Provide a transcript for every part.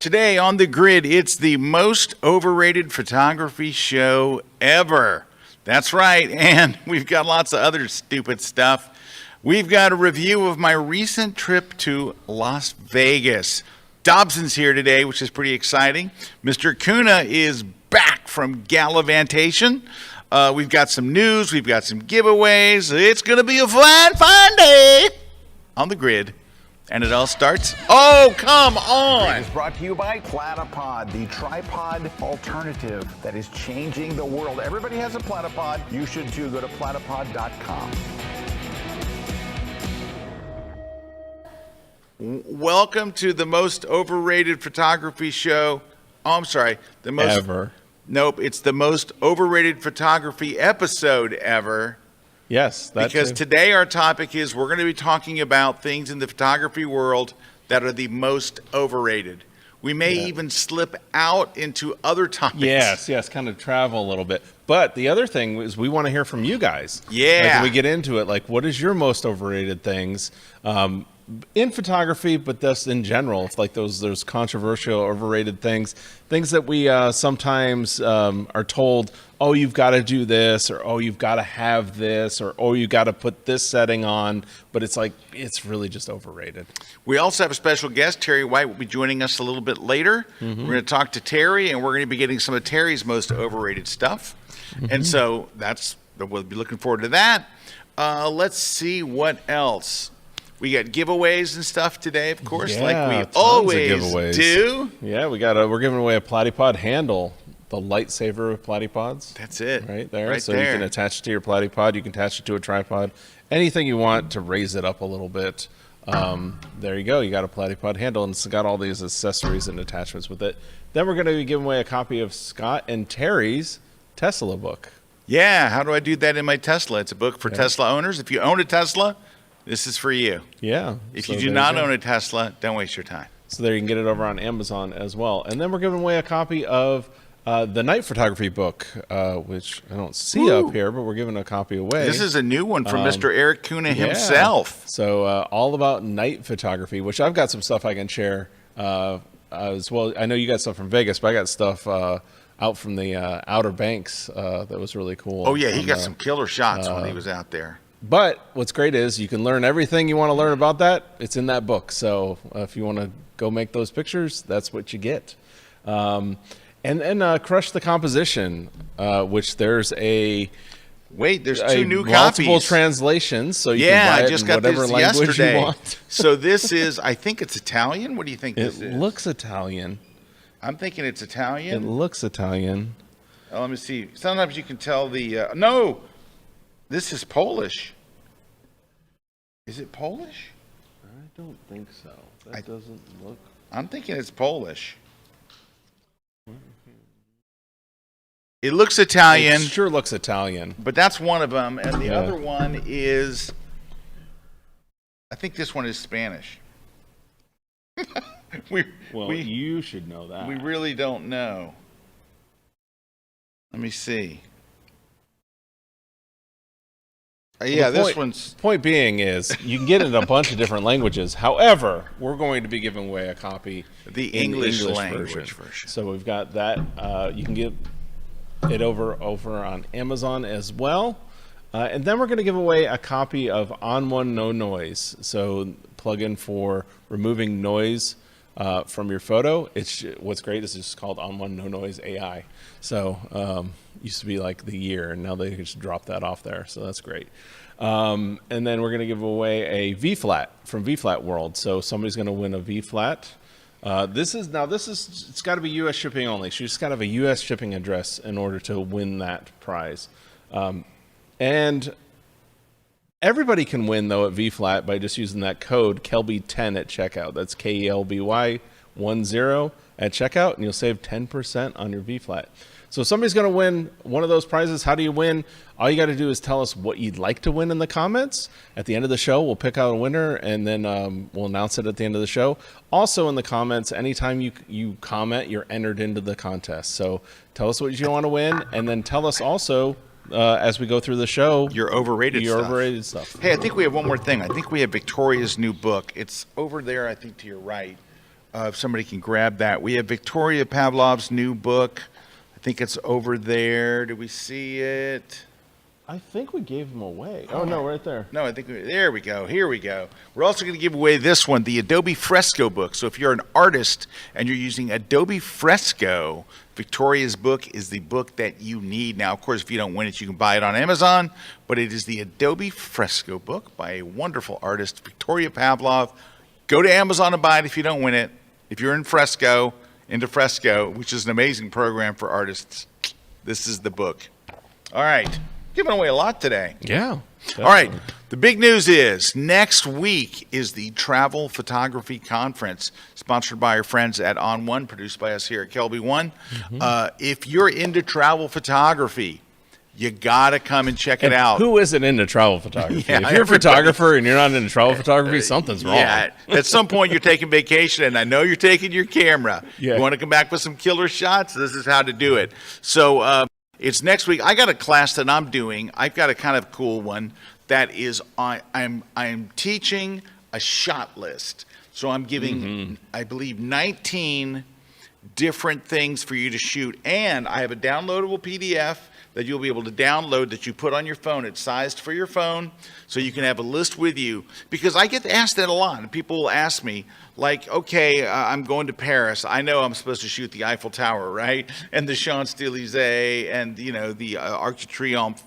Today on the grid, it's the most overrated photography show ever. That's right, and we've got lots of other stupid stuff. We've got a review of my recent trip to Las Vegas. Dobson's here today, which is pretty exciting. Mr. Kuna is back from gallivantation. We've got some news, we've got some giveaways. It's going to be a fun day on the grid. And it all starts, oh, come on! It's brought to you by Platypod, the tripod alternative that is changing the world. Everybody has a Platypod. You should too. Go to platypod.com. Welcome to the most overrated photography show. Oh, I'm sorry. The most ever. Nope, it's the most overrated photography episode ever. Yes, that's because today our topic is we're going to be talking about things in the photography world that are the most overrated. We may even slip out into other topics. Yes, kind of travel a little bit. But the other thing is we want to hear from you guys. Yeah. Like, when we get into it, like, what is your most overrated things in photography, but just in general? It's like those controversial, overrated things that we sometimes are told, oh, you've got to do this, or oh, you've got to have this, or oh, you got to put this setting on, but it's like, it's really just overrated. We also have a special guest. Terry White will be joining us a little bit later. We're going to talk to Terry, and we're going to be getting some of Terry's most overrated stuff. And so we'll be looking forward to that. Let's see what else. We got giveaways and stuff today, of course, like we always do. Yeah, we're giving away a Platypod handle, the lightsaber of Platypods. That's it. Right there. So you can attach it to your Platypod. You can attach it to a tripod. Anything you want to raise it up a little bit. There you go. You got a Platypod handle, and it's got all these accessories and attachments with it. Then we're going to be giving away a copy of Scott and Terry's Tesla book. Yeah, how do I do that in my Tesla? It's a book for Tesla owners. If you own a Tesla, this is for you. Yeah. If you do not own a Tesla, don't waste your time. So there you can get it over on Amazon as well. And then we're giving away a copy of the night photography book, which I don't see up here, but we're giving a copy away. This is a new one from Mr. Erik Kuna himself. So all about night photography, which I've got some stuff I can share as well. I know you got stuff from Vegas, but I got stuff out from the Outer Banks that was really cool. Oh, yeah, he got some killer shots when he was out there. But what's great is you can learn everything you want to learn about that. It's in that book. So if you want to go make those pictures, that's what you get. And then Crush the Composition, which there's there's two new multiple copies. Translations, so you can buy it I just in got whatever this language yesterday. you want. So this is, I think it's Italian. What do you think this is? It looks Italian. I'm thinking it's Italian. It looks Italian. Oh, let me see. Sometimes you can tell the, no, this is Polish. Is it Polish? I don't think so. That doesn't look. I'm thinking it's Polish. It looks Italian. It sure looks Italian. But that's one of them. And the other one is, I think this one is Spanish. You should know that. We really don't know. Let me see. This one's... Point being is, you can get it in a bunch of different languages. However, we're going to be giving away a copy the English language version. So we've got that. You can get it over on Amazon as well. And then we're going to give away a copy of On One No Noise. So plug-in for removing noise from your photo. What's great is it's called On One No Noise AI. So used to be like the year, and now they just drop that off there. So that's great. And then we're going to give away a V-Flat from V-Flat World. So somebody's going to win a V-Flat. It's got to be U.S. shipping only. So you just got to have a U.S. shipping address in order to win that prize. And everybody can win, though, at V-Flat by just using that code Kelby10 at checkout. That's KELBY10 at checkout, and you'll save 10% on your V-Flat. So if somebody's going to win one of those prizes, how do you win? All you got to do is tell us what you'd like to win in the comments. At the end of the show, we'll pick out a winner, and then we'll announce it at the end of the show. Also in the comments, anytime you comment, you're entered into the contest. So tell us what you want to win, and then tell us also, as we go through the show, your overrated stuff. Hey, I think we have one more thing. I think we have Victoria's new book. It's over there, I think, to your right. if somebody can grab that. We have Victoria Pavlov's new book. I think it's over there. Do we see it? I think we gave them away. Oh, no, right there. No, I think there we go. Here we go. We're also going to give away this one, the Adobe Fresco book. So if you're an artist and you're using Adobe Fresco, Victoria's book is the book that you need. Now, of course, if you don't win it, you can buy it on Amazon, but it is the Adobe Fresco book by a wonderful artist, Victoria Pavlov. Go to Amazon and buy it if you don't win it. If you're into Fresco, which is an amazing program for artists, this is the book. All right. Giving away a lot today. Yeah. Definitely. All right. The big news is next week is the Travel Photography Conference, sponsored by our friends at On One, produced by us here at KelbyOne. If you're into travel photography, you got to come and check it out. Who isn't into travel photography? Yeah, if you're a photographer and you're not into travel photography, something's wrong. Yeah, at some point you're taking vacation, and I know you're taking your camera. Yeah. You want to come back with some killer shots? This is how to do it. So it's next week. I got a class that I'm doing. I've got a kind of cool one that is I'm teaching a shot list. So I'm giving, I believe, 19 different things for you to shoot, and I have a downloadable PDF that you'll be able to download that you put on your phone. It's sized for your phone, so you can have a list with you. Because I get asked that a lot, and people will ask me, like, okay, I'm going to Paris. I know I'm supposed to shoot the Eiffel Tower, right? And the Champs-Élysées and, the Arc de Triomphe.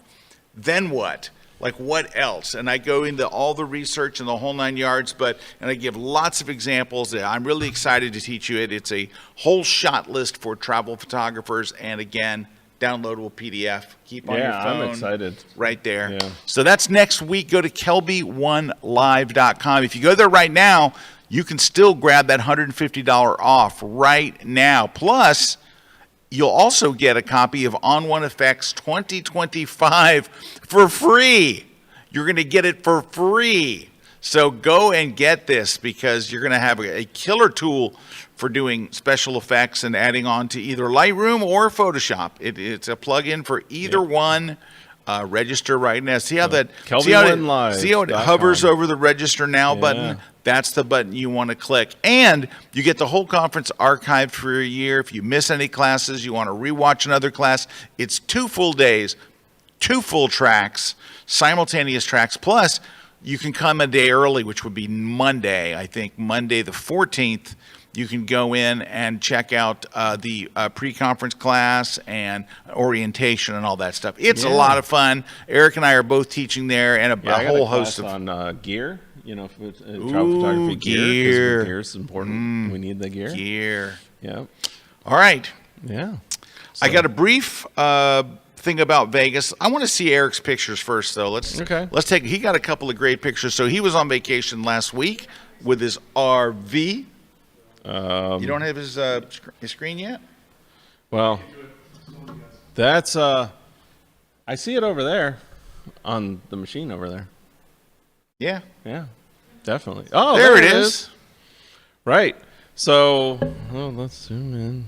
Then what? Like, what else? And I go into all the research and the whole 9 yards, and I give lots of examples. I'm really excited to teach you it. It's a whole shot list for travel photographers, and again, downloadable PDF. Keep on your phone. I'm excited. Right there. Yeah. So that's next week. Go to KelbyOneLive.com. If you go there right now, you can still grab that $150 off right now. Plus, you'll also get a copy of On One Effects 2025 for free. You're going to get it for free. So go and get this, because you're going to have a killer tool for doing special effects and adding on to either Lightroom or Photoshop. It's a plug-in for either one. Register right now. See how that it hovers over the register now button? That's the button you want to click. And you get the whole conference archived for a year. If you miss any classes, you want to rewatch another class, it's 2 full days, 2 full tracks, simultaneous tracks, plus you can come a day early, which would be Monday, I think Monday the 14th. You can go in and check out the pre-conference class and orientation and all that stuff. It's a lot of fun. Eric and I are both teaching there, and a whole host of on gear. Travel photography gear. Gear is important. We need the gear. Gear. Yeah. All right. Yeah. I got a brief thing about Vegas. I want to see Eric's pictures first, though. Let's take. He got a couple of great pictures. So he was on vacation last week with his RV. You don't have his screen yet? Well, that's I see it over there on the machine over there. Yeah, definitely. Oh, there it is. Right. So, let's zoom in.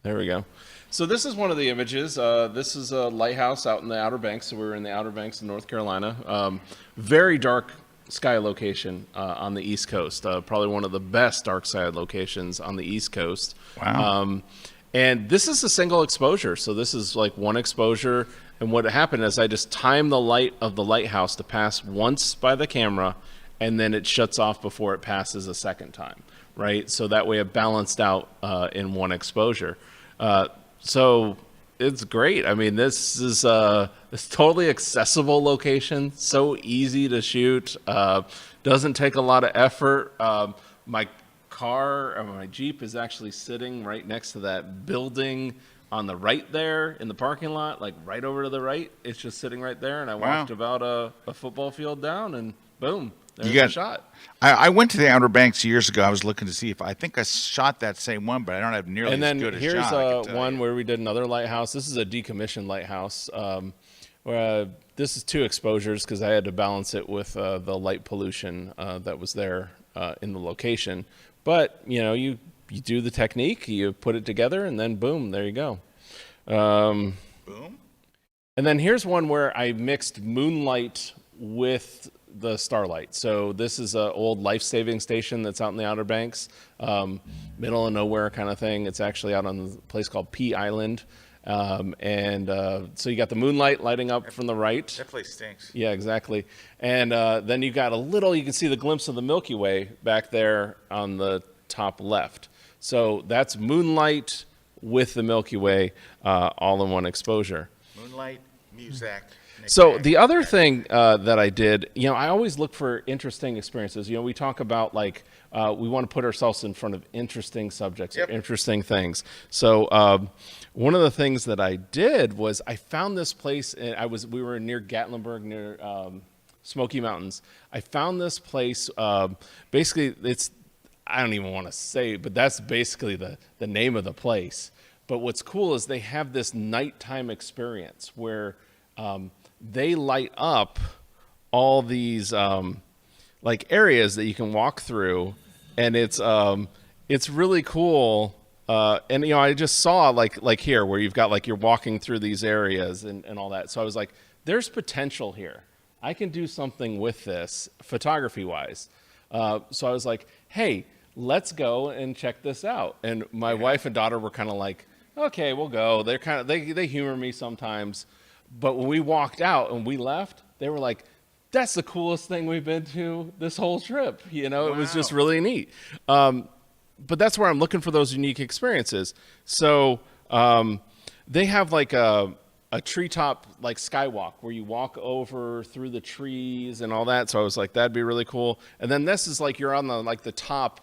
There we go. So this is one of the images. This is a lighthouse out in the Outer Banks. So we're in the Outer Banks of North Carolina. Very dark sky location on the East Coast. Probably one of the best dark side locations on the East Coast. Wow. And this is a single exposure. So this is like one exposure. And what happened is I just timed the light of the lighthouse to pass once by the camera, and then it shuts off before it passes a second time, right? So that way it balanced out in one exposure. So it's great. I mean, this is it's totally accessible location, so easy to shoot. Doesn't take a lot of effort. My Jeep is actually sitting right next to that building on the right there in the parking lot, like right over to the right. It's just sitting right there, and I walked about a football field down, and boom, there's a shot. I went to the Outer Banks years ago. I was looking to see if I think I shot that same one, but I don't have nearly as good a shot. And then here's one where we did another lighthouse. This is a decommissioned lighthouse. Where this is 2 exposures because I had to balance it with the light pollution that was there in the location. But you do the technique, you put it together, and then boom, there you go. Boom. And then here's one where I mixed moonlight with the Starlight. So this is an old life-saving station that's out in the Outer Banks, middle of nowhere kind of thing. It's actually out on a place called Pea Island. So you got the moonlight lighting up from the right. That place stinks. Yeah, exactly. And then you got you can see the glimpse of the Milky Way back there on the top left. So that's moonlight with the Milky Way all in one exposure. Moonlight, music. So the other thing that I did, I always look for interesting experiences. We talk about like we want to put ourselves in front of interesting subjects or interesting things. So one of the things that I did was I found this place. We were near Gatlinburg, near Smoky Mountains. I found this place. Basically, I don't even want to say, but that's basically the name of the place. But what's cool is they have this nighttime experience where they light up all these like areas that you can walk through, and it's really cool. And I just saw like here where you've got like you're walking through these areas and all that. So I was like, there's potential here. I can do something with this photography wise. So I was like, hey, let's go and check this out. And my wife and daughter were kind of like, okay, we'll go. They're kind of they humor me sometimes. But when we walked out and we left, they were like, that's the coolest thing we've been to this whole trip. It was just really neat. But that's where I'm looking for those unique experiences. So they have like a treetop like skywalk where you walk over through the trees and all that. So I was like, that'd be really cool. And then this is like you're on the top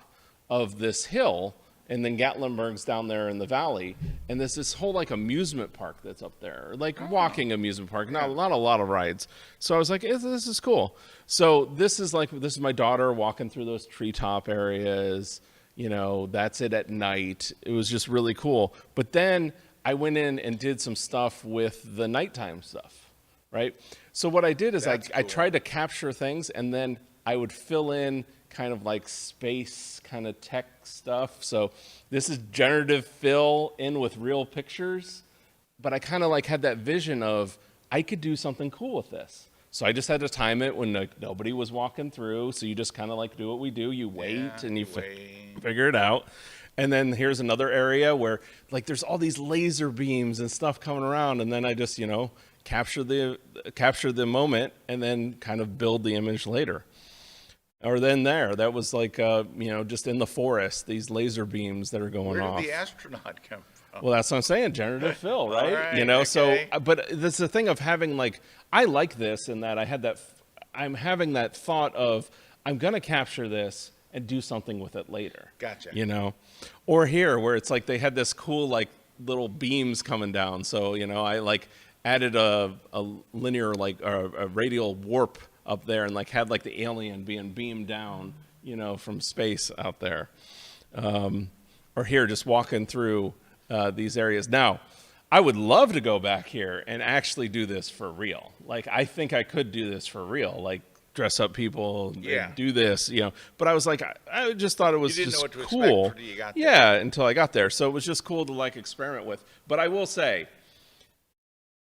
of this hill. And then Gatlinburg's down there in the valley, and there's this whole like amusement park that's up there, like walking amusement park, not a lot of rides. So I was like, this is cool. So this is my daughter walking through those treetop areas. That's it at night. It was just really cool. But then I went in and did some stuff with the nighttime stuff, right? So what I did is I tried to capture things, and then I would fill in kind of like space kind of tech stuff. So this is generative fill in with real pictures, but I kind of like had that vision of I could do something cool with this. So I just had to time it when nobody was walking through. So you just kind of like do what we do. You wait and you figure it out. And then here's another area where like there's all these laser beams and stuff coming around. And then I just, capture the moment and then kind of build the image later. Or then that was like, just in the forest, these laser beams that are going off. Where did the astronaut come from? Well, that's what I'm saying, generative fill, right? Right, okay. So, but that's the thing of having like, I like this and that I'm having that thought of, I'm going to capture this and do something with it later. Gotcha. Or here where it's like they had this cool like little beams coming down. So, I like added a linear, like a radial warp up there and like had like the alien being beamed down, from space out there. Or here just walking through these areas. Now, I would love to go back here and actually do this for real. Like, I think I could do this for real, like dress up people, and do this, But I was like, I just thought it was you didn't just know what to cool. Expect until you got there. Yeah, until I got there. So it was just cool to like experiment with. But I will say,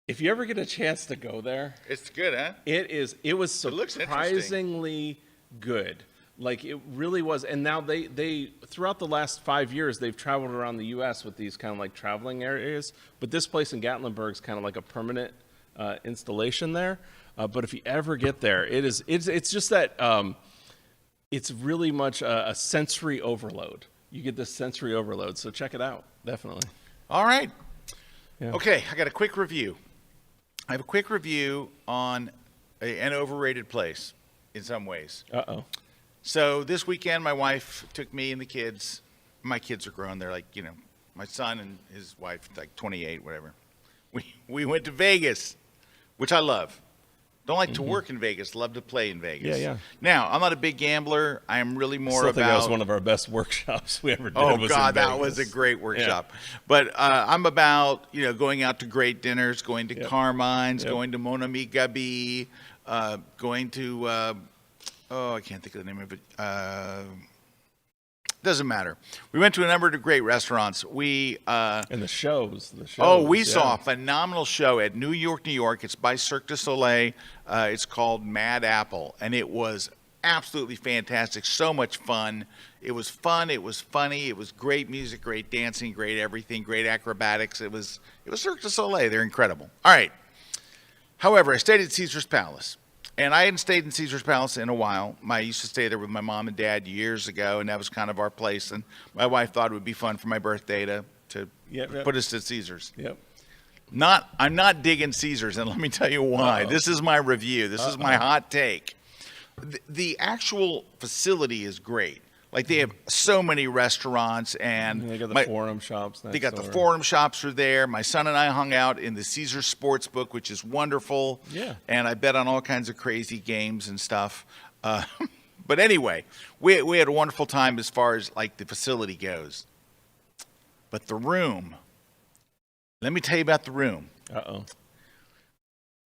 if you ever get a chance to go there, it's good, huh? It was surprisingly good. Like it really was. And now they throughout the last 5 years, they've traveled around the U.S. with these kind of like traveling areas. But this place in Gatlinburg is kind of like a permanent installation there. But if you ever get there, it's just that it's really much a sensory overload. You get this sensory overload. So check it out. Definitely. All right. Yeah. Okay, I got a quick review. I have a quick review on an overrated place in some ways. Uh-oh. So this weekend, my wife took me and the kids. My kids are grown. They're like, my son and his wife, like 28, whatever. We went to Vegas, which I love. Don't like to work in Vegas. Love to play in Vegas. Yeah. Now, I'm not a big gambler. I am really more I about. think that was one of our best workshops we ever did. Oh God, that was a great workshop. Yeah. But I'm about going out to great dinners, going to Carmine's, going to Mon Ami Gabi, going to I can't think of the name of it. Doesn't matter. We went to a number of great restaurants. We And the shows. we saw a phenomenal show at New York, New York. It's by Cirque du Soleil. It's called Mad Apple, and it was absolutely fantastic. So much fun. It was fun. It was funny. It was great music, great dancing, great everything, great acrobatics. It was Cirque du Soleil. They're incredible. All right. However, I stayed at Caesar's Palace. And I hadn't stayed in Caesar's Palace in a while. I used to stay there with my mom and dad years ago, and that was kind of our place. And my wife thought it would be fun for my birthday to put us to Caesar's. Yep. I'm not digging Caesar's, and let me tell you why. This is my review. This is my hot take. The actual facility is great. Like, they have so many restaurants, and they got the Forum shops. They got the Forum shops are there. My son and I hung out in the Caesar Sportsbook, which is wonderful. Yeah. And I bet on all kinds of crazy games and stuff. But anyway, we had a wonderful time as far as like the facility goes. But the room, let me tell you about the room. Uh-oh.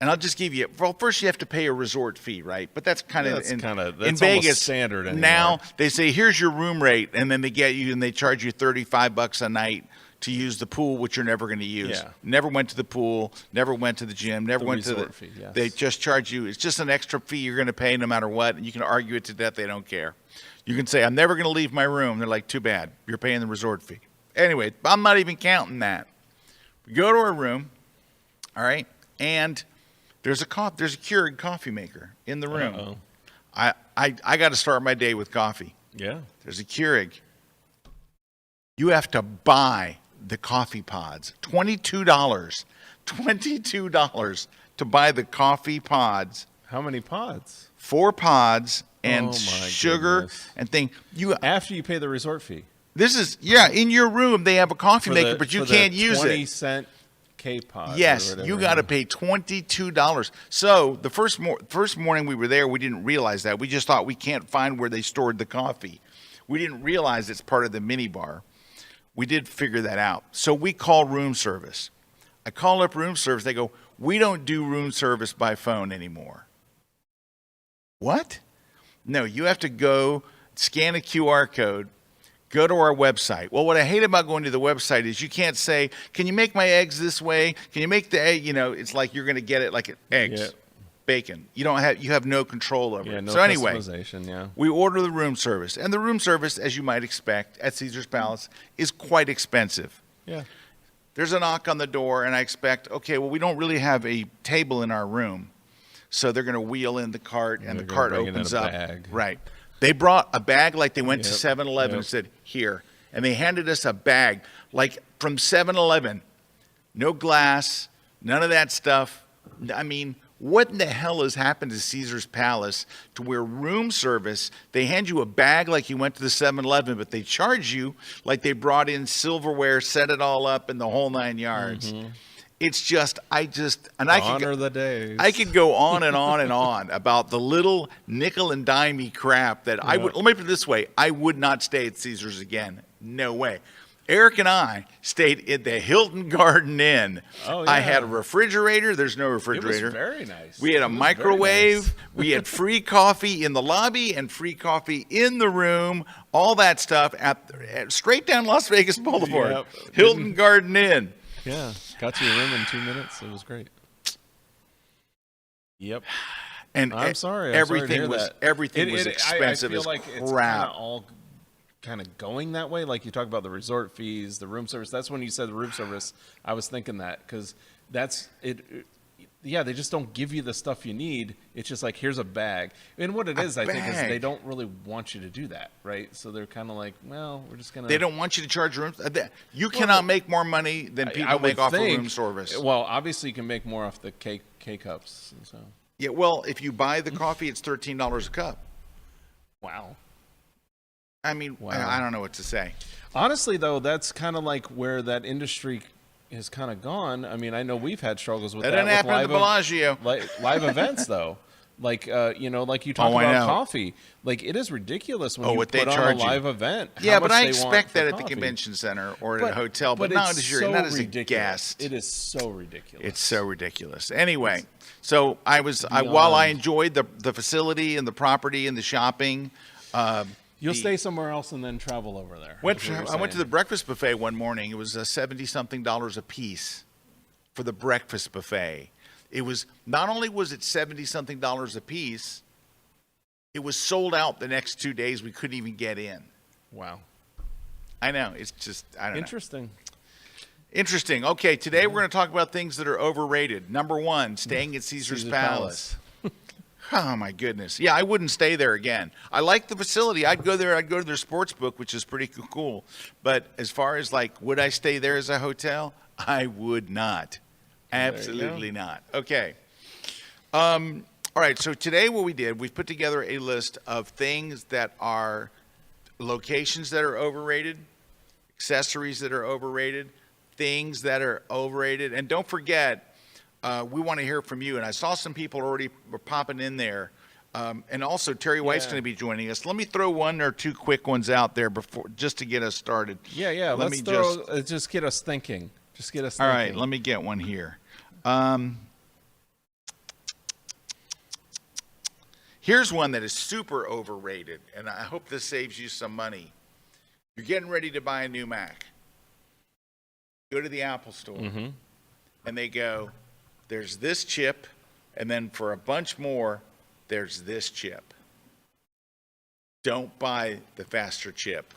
And I'll just give you, well, first you have to pay a resort fee, right? But that's kind of in Vegas standard anymore. Now they say, here's your room rate, and then they get you and they charge you $35 a night to use the pool, which you're never going to use. Yeah. Never went to the pool, never went to the gym, never went to the resort fee, yes. They just charge you. It's just an extra fee you're going to pay no matter what, and you can argue it to death. They don't care. You can say, I'm never going to leave my room. They're like, too bad. You're paying the resort fee. Anyway, I'm not even counting that. We go to our room, all right, and there's a Keurig coffee maker in the room. Uh-oh. I got to start my day with coffee. Yeah. There's a Keurig. You have to buy the coffee pods. $22. $22 to buy the coffee pods. How many pods? 4 pods and Oh, my sugar goodness. and thing. After you pay the resort fee. This is in your room they have a coffee maker, but you can't use it. 20-cent K-pod. Yes, you got to pay $22. So the first morning we were there, we didn't realize that. We just thought we can't find where they stored the coffee. We didn't realize it's part of the mini bar. We did figure that out. So we call room service. I call up room service. They go, we don't do room service by phone anymore. What? No, you have to go scan a QR code. Go to our website. Well, what I hate about going to the website is you can't say, can you make my eggs this way? Can you make the egg? It's like you're going to get it like eggs, bacon. You have no control over it. No so anyway, customization, we order the room service. And the room service, as you might expect at Caesar's Palace, is quite expensive. Yeah. There's a knock on the door, and I expect, okay, well, we don't really have a table in our room. So they're going to wheel in the cart, and the cart opens up. Bag. Right. They brought a bag like they went to 7-Eleven and said, here. And they handed us a bag like from 7-Eleven. No glass, none of that stuff. I mean, what in the hell has happened to Caesar's Palace to where room service, they hand you a bag like you went to the 7-Eleven, but they charge you like they brought in silverware, set it all up, and the whole 9 yards. Mm-hmm. It's just, Honor the days. I could go on and on and on about the little nickel and dimey crap that let me put it this way, I would not stay at Caesar's again. No way. Eric and I stayed at the Hilton Garden Inn. Oh, yeah. I had a refrigerator. There's no refrigerator. It was very nice. We had a microwave. We had free coffee in the lobby and free coffee in the room. All that stuff at straight down Las Vegas Boulevard. Yep. Hilton Garden Inn. Yeah, got you a room in 2 minutes. It was great. Yep. And I'm sorry. Everything was expensive I feel as like crap. It's kinda all kind of going that way. Like you talk about the resort fees, the room service. That's when you said the room service. I was thinking that because that's it. Yeah, they just don't give you the stuff you need. It's just like, here's a bag. And what it is, I think, is they don't really want you to do that, right? So they're kind of like, well, we're just going to... They don't want you to charge rooms. You cannot make more money than people make off of room service. Well, obviously you can make more off the K-cups. So. Yeah, well, if you buy the coffee, it's $13 a cup. Wow. I mean, wow. I don't know what to say. Honestly, though, that's kind of like where that industry has kind of gone. I mean, I know we've had struggles with that. That didn't happen at the Bellagio. Live events, though. Like, like you talk about coffee. Like, it is ridiculous when you put on a live event. Yeah, but I expect that at the convention center or at a hotel, but not as a guest. It is so ridiculous. It's so ridiculous. Anyway, so while I enjoyed the facility and the property and the shopping, You'll stay somewhere else and then travel over there. I went to the breakfast buffet one morning. It was $70-something a piece for the breakfast buffet. It was not only was it $70-something a piece, it was sold out the next 2 days. We couldn't even get in. Wow. I know. It's just, I don't know. Interesting. Okay, today we're going to talk about things that are overrated. Number one, staying at Caesar's Palace. Oh, my goodness. Yeah, I wouldn't stay there again. I like the facility. I'd go there. I'd go to their sports book, which is pretty cool. But as far as, like, would I stay there as a hotel? I would not. Absolutely not. Okay. All right, so today what we did, we've put together a list of things that are locations that are overrated, accessories that are overrated, things that are overrated. And don't forget, we want to hear from you. And I saw some people already were popping in there. And also, Terry White's going to be joining us. Let me throw one or two quick ones out there before, just to get us started. Yeah. Let's just get us thinking. All right, let me get one here. Here's one that is super overrated, and I hope this saves you some money. You're getting ready to buy a new Mac. Go to the Apple store, and they go, there's this chip, and then for a bunch more, there's this chip. Don't buy the faster chip.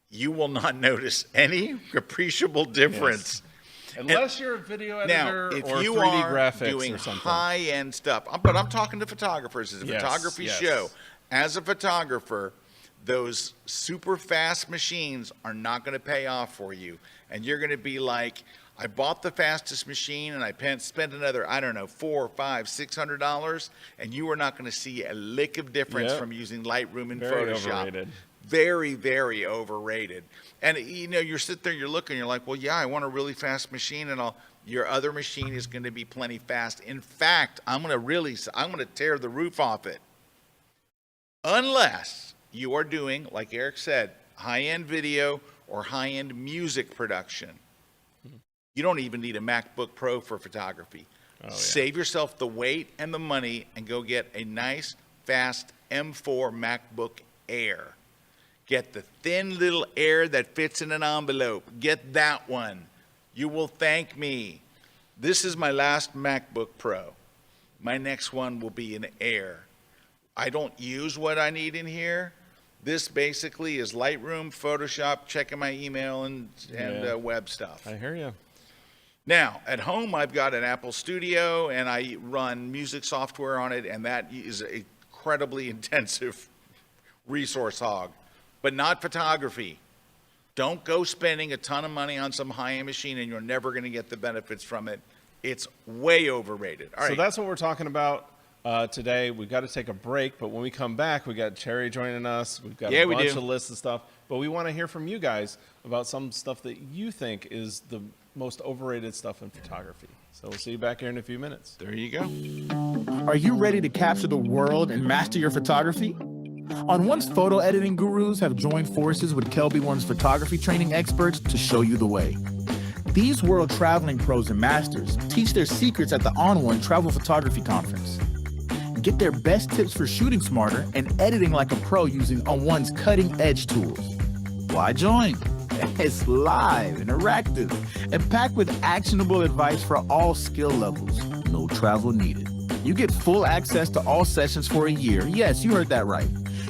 You will not notice any appreciable difference. Yes. Unless you're a video editor now, if or you 3D are graphics doing or something. high-end stuff, but I'm talking to photographers. It's a photography show. As a photographer, those super fast machines are not going to pay off for you. And you're going to be like, I bought the fastest machine and I spent another, I don't know, $400, $500, $600, and you are not going to see a lick of difference from using Lightroom and Photoshop. Overrated. Very, very overrated. And you know, you sit there, you're looking, you're like, well, yeah, I want a really fast machine, and your other machine is going to be plenty fast. In fact, I'm going to tear the roof off it. Unless you are doing, like Eric said, high-end video or high-end music production. You don't even need a MacBook Pro for photography. Save yourself the weight and the money and go get a nice, fast M4 MacBook Air. Get the thin little Air that fits in an envelope. Get that one. You will thank me. This is my last MacBook Pro. My next one will be an Air. I don't use what I need in here. This basically is Lightroom, Photoshop, checking my email, and web stuff. I hear you. Now, at home, I've got an Apple Studio, and I run music software on it, and that is an incredibly intensive resource hog. But not photography. Don't go spending a ton of money on some high-end machine, and you're never going to get the benefits from it. It's way overrated. All right. So that's what we're talking about today. We've got to take a break, but when we come back, we got Terry joining us. We've got a bunch of lists of stuff, but we want to hear from you guys about some stuff that you think is the most overrated stuff in photography. So we'll see you back here in a few minutes. There you go. Are you ready to capture the world and master your photography? OnOne's photo editing gurus have joined forces with KelbyOne's photography training experts to show you the way. These world-traveling pros and masters teach their secrets at the OnOne Travel Photography Conference. Get their best tips for shooting smarter and editing like a pro using OnOne's cutting-edge tools. Why join? It's live, interactive, and packed with actionable advice for all skill levels. No travel needed. You get full access to all sessions for a year. Yes, you heard that right.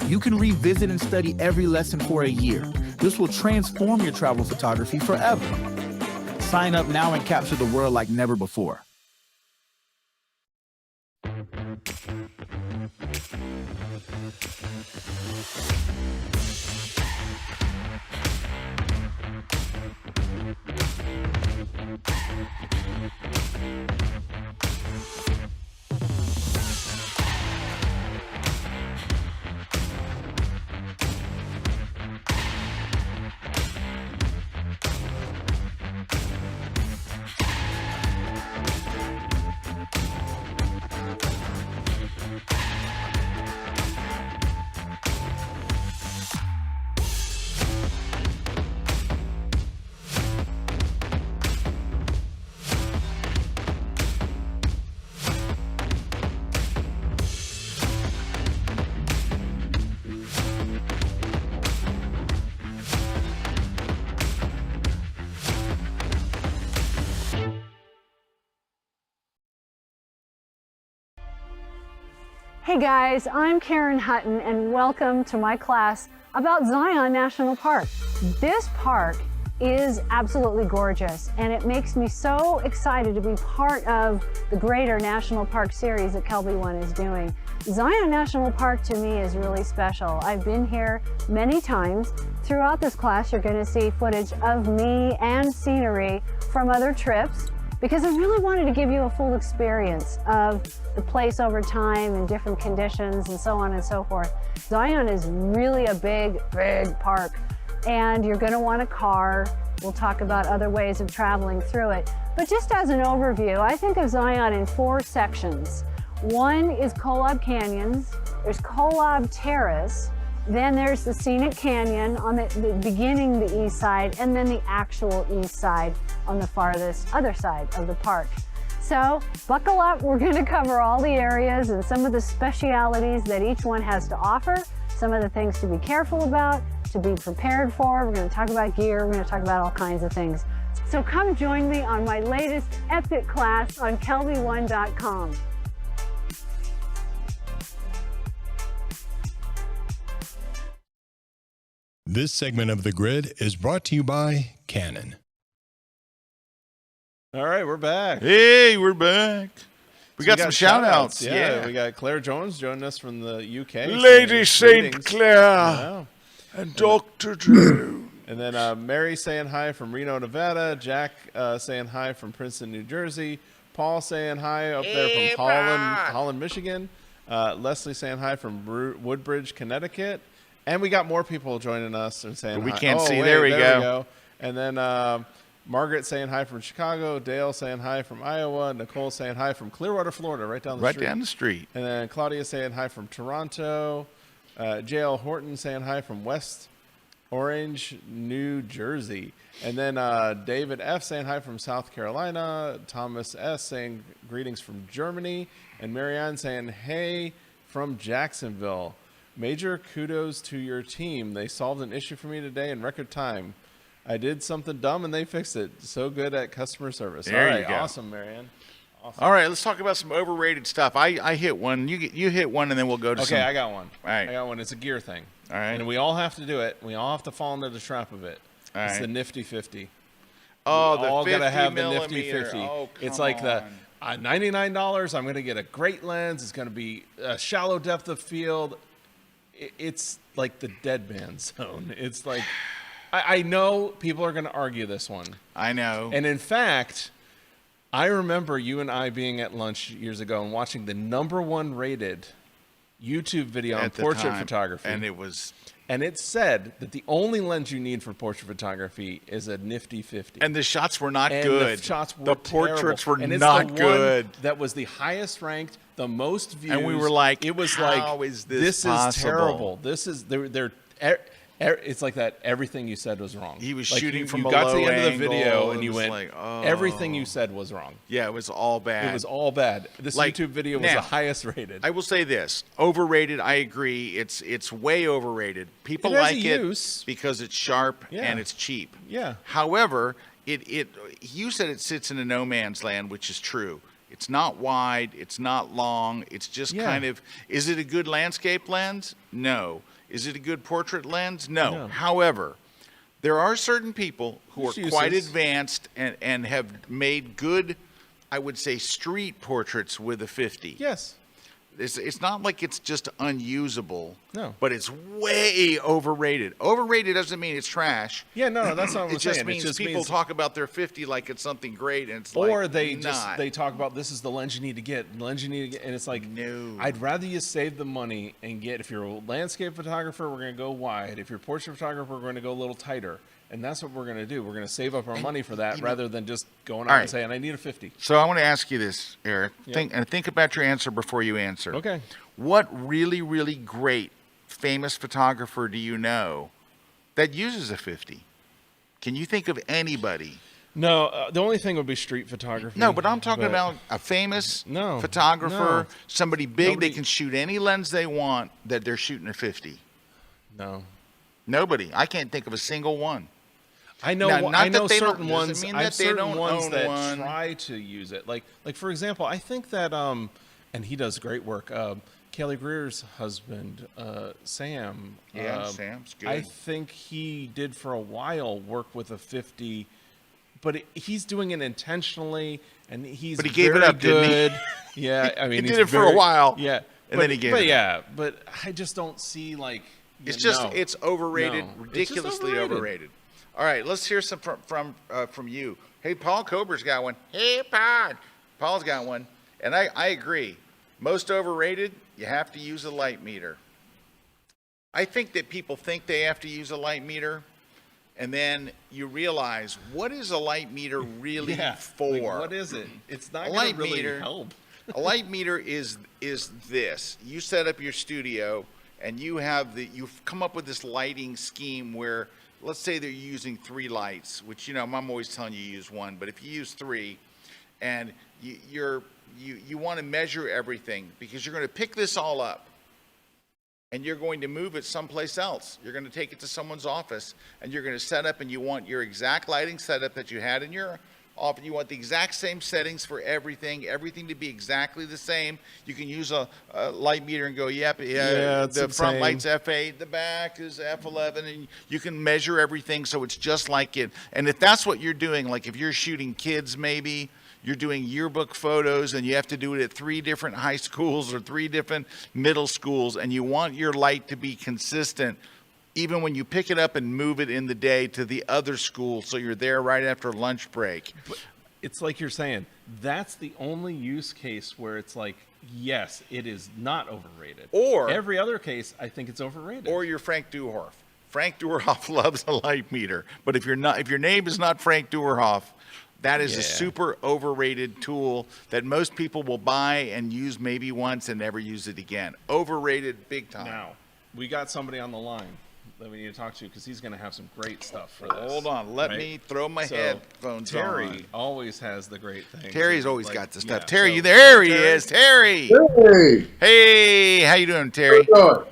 You can revisit and study every lesson for a year. This will transform your travel photography forever. Sign up now and capture the world like never before. Hey guys, I'm Karen Hutton and welcome to my class about Zion National Park. This park is absolutely gorgeous and it makes me so excited to be part of the greater National Park series that KelbyOne is doing. Zion National Park to me is really special. I've been here many times. Throughout this class you're going to see footage of me and scenery from other trips, because I really wanted to give you a full experience of the place over time and different conditions and so on and so forth. Zion is really a big park, and you're going to want a car. We'll talk about other ways of traveling through it. But just as an overview, I think of Zion in 4 sections. One is Kolob Canyons, there's Kolob Terrace, then there's the Scenic Canyon on the beginning the east side, and then the actual east side on the farthest other side of the park. So buckle up, we're going to cover all the areas and some of the specialities that each one has to offer, some of the things to be careful about, to be prepared for. We're going to talk about gear, we're going to talk about all kinds of things. So come join me on my latest epic class on KelbyOne.com. This segment of The Grid is brought to you by Canon. All right, we're back. Hey, we're back. We So got some shout-outs. Yeah, we got Claire Jones joining us from the UK. Lady saying St. greetings. Clair Yeah. and Dr. Drew. And then Mary saying hi from Reno, Nevada. Jack saying hi from Princeton, New Jersey. Paul saying hi up there from Holland, Michigan. Leslie saying hi from Woodbridge, Connecticut. And we got more people joining us and saying We hi. can't see. Wait, There we we go. go. And then Margaret saying hi from Chicago. Dale saying hi from Iowa. Nicole saying hi from Clearwater, Florida, right down the street. Right down the street. And then Claudia saying hi from Toronto. JL Horton saying hi from West Orange, New Jersey. And then David F saying hi from South Carolina. Thomas S saying greetings from Germany. And Marianne saying hey from Jacksonville. Major kudos to your team. They solved an issue for me today in record time. I did something dumb and they fixed it. So good at customer service. There All right, you go. awesome, Marianne. Awesome. All right, let's talk about some overrated stuff. I hit one. You hit one, and then we'll go to some. Okay, I got one. All right. I got one. It's a gear thing. All right. And we all have to do it. We all have to fall into the trap of it. All It's right. the Nifty 50. Oh, We the all 50 gotta have the millimeter. Nifty 50. Oh, It's come like the on. $99. I'm going to get a great lens. It's going to be a shallow depth of field. It's like the dead man zone. It's like, I know people are going to argue this one. I know. And in fact, I remember you and I being at lunch years ago and watching the #1 rated YouTube video on At the portrait time, photography. and it was. And it said that the only lens you need for portrait photography is a Nifty 50. And the shots were not And good. the shots were The portraits terrible. were And it's not the good. one that was the highest ranked, the most views. And we were like, it was how like, is this possible? is terrible. This is it's like that. Everything you said was wrong. He was Like shooting you, from you a got low to the end of the angle. video It and you was went, like, oh. everything you said was wrong. Yeah, it was all bad. It was all bad. This Like, YouTube video was now, the highest rated. I will say this: overrated. I agree. It's way overrated. People It has like a it use. because it's sharp Yeah. and it's cheap. Yeah. However, you said it sits in a no man's land, which is true. It's not wide. It's not long. It's just Yeah. kind of. Is it a good landscape lens? No. Is it a good portrait lens? No. No. However, there are certain people who are There's quite uses. advanced and have made good, I would say, street portraits with a 50. Yes. It's not like it's just unusable. No. But it's way overrated. Overrated doesn't mean it's trash. Yeah, no, that's not what I'm It just saying. means it just people means, talk about their 50 like it's something great, and it's or like they not. just they talk about this is the lens you need to get, the lens you need to get, and it's like, No. I'd rather you save the money and get. If you're a landscape photographer, we're going to go wide. If you're a portrait photographer, we're going to go a little tighter, and that's what we're going to do. We're going to save up our money for that rather than just going out All right. and saying I need a 50. So I want to ask you this, Eric. Yep. Think about your answer before you answer. Okay. What really, really great famous photographer do you know that uses a 50? Can you think of anybody? No, the only thing would be street photography. No, but I'm talking but- about a famous No, photographer, no. somebody big. Nobody- They can shoot any lens they want that they're shooting a 50. No. Nobody. I can't think of a single one. I know. Now, not I know that they don't- certain doesn't ones. mean I have that they certain don't ones own that one. try to use it. Like for example, I think that and he does great work. Kelly Greer's husband, Sam. Yeah, Sam's good. I think he did for a while work with a 50, but he's doing it intentionally, and he's But he gave it very up, didn't he? good. Yeah, I mean, He he's did it for a while, Yeah, and then he gave it up. But I just don't see like. It's just no. it's overrated, No. It's just ridiculously overrated. All right, let's hear some from you. Hey, Paul Kober's got one. Hey, Paul's got one, and I agree. Most overrated, you have to use a light meter. I think that people think they have to use a light meter, and then you realize, what is a light meter really for? Like, what is it? It's not A going to light really meter- help. A light meter is this. You set up your studio, and you've come up with this lighting scheme where, let's say they're using 3 lights, which, I'm always telling you use 1, but if you use 3, and you want to measure everything, because you're going to pick this all up and you're going to move it someplace else. You're going to take it to someone's office, and you're going to set up, and you want your exact lighting setup that you had in your office. You want the exact same settings for everything to be exactly the same. You can use a light meter and go, it's the front same. light's F8, the back is F11, and you can measure everything so it's just like it. And if that's what you're doing, like if you're shooting kids, maybe you're doing yearbook photos and you have to do it at 3 different high schools or 3 different middle schools, and you want your light to be consistent even when you pick it up and move it in the day to the other school, so you're there right after lunch break. But it's like you're saying, that's the only use case where it's like, yes, it is not overrated. Or every other case, I think it's overrated. Or you're Frank Duerhoff. Frank Duerhoff loves a light meter, but if your name is not Frank Duerhoff, that is a super overrated tool that most people will buy and use maybe once and never use it again. Overrated big time. Now, we got somebody on the line that we need to talk to, because he's going to have some great stuff for this. Hold on. Let right? me throw my So, headphones Terry on. always has the great thing. Terry's always got the stuff. yeah, Terry, so- you there? He is. Terry. Hey, Hey, how you doing, Terry? good.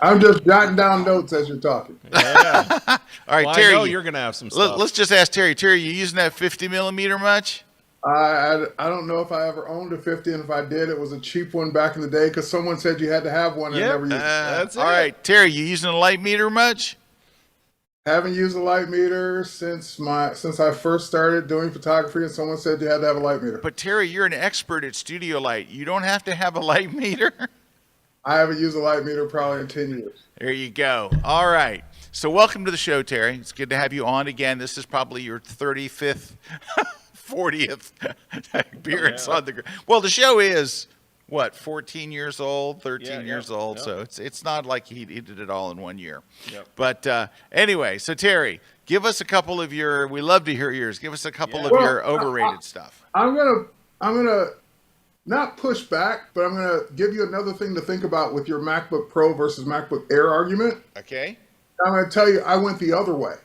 I'm just jotting down notes as you're talking. Yeah. All right, Well, Terry. I know you're going to have some stuff. Let's just ask Terry. Terry, you using that 50 millimeter much? I don't know if I ever owned a 50, and if I did, it was a cheap one back in the day because someone said you had to have one and I Yep. never used it. That's All it. right, Terry, you using a light meter much? Haven't used a light meter since I first started doing photography, and someone said you had to have a light meter. But Terry, you're an expert at studio light. You don't have to have a light meter. I haven't used a light meter probably in 10 years. There you go. All right. So welcome to the show, Terry. It's good to have you on again. This is probably your 35th, 40th appearance on the. Well, the show is what, 14 years old, 13 years old. Yep. So it's not like he did it all in 1 year. Yep. But anyway, so Terry, give us a couple of your. We love to hear yours. Give us a couple of Well, your overrated stuff. I'm gonna not push back, but I'm gonna give you another thing to think about with your MacBook Pro versus MacBook Air argument. Okay. I'm going to tell you, I went the other way.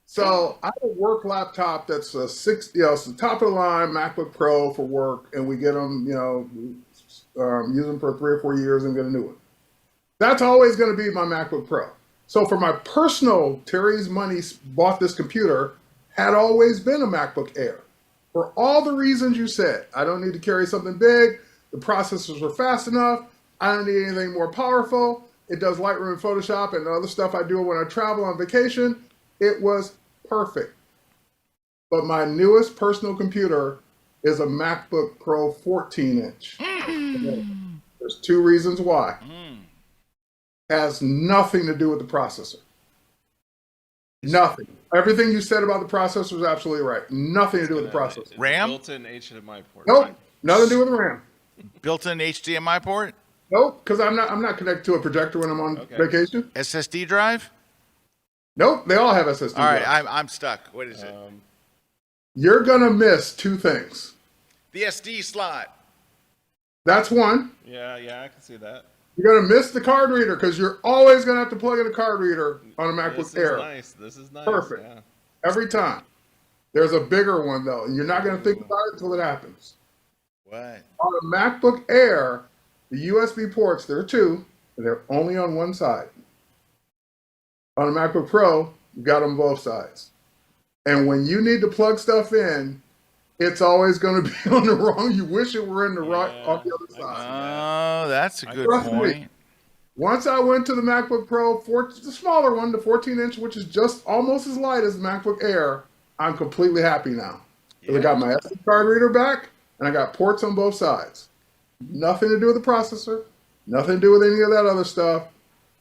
So I have a work laptop that's it's the top of the line MacBook Pro for work, and we get them, use them for 3 or 4 years and get a new one. That's always going to be my MacBook Pro. So for my personal, Terry's money bought this computer, had always been a MacBook Air. For all the reasons you said, I don't need to carry something big. The processors are fast enough. I don't need anything more powerful. It does Lightroom and Photoshop and other stuff I do when I travel on vacation. It was perfect. But my newest personal computer is a MacBook Pro 14-inch. There's 2 reasons why. Has nothing to do with the processor. Nothing. Everything you said about the processor is absolutely right. Nothing to do with the processor. RAM? Built-in HDMI port. Nope. Nothing to do with the RAM. Built-in HDMI port? Nope, because I'm not connected to a projector when I'm on vacation. SSD drive? Nope, they all have SSD. All right, drives. I'm stuck. What is it? You're gonna miss 2 things. The SD slot. That's one. Yeah, I can see that. You're gonna miss the card reader because you're always gonna have to plug in a card reader on a MacBook Air. This is nice. Perfect. Yeah. Every time. There's a bigger one though, and you're not gonna think about it until it happens. What? On a MacBook Air, the USB ports, there are 2, and they're only on one side. On a MacBook Pro, you've got them both sides. And when you need to plug stuff in, it's always going to be on the wrong. You wish it were in the right on the other side. Oh, that's a good Trust me. point. Once I went to the MacBook Pro, the smaller one, the 14-inch, which is just almost as light as the MacBook Air, I'm completely happy now. I got my SD card reader back, and I got ports on both sides. Nothing to do with the processor, nothing to do with any of that other stuff.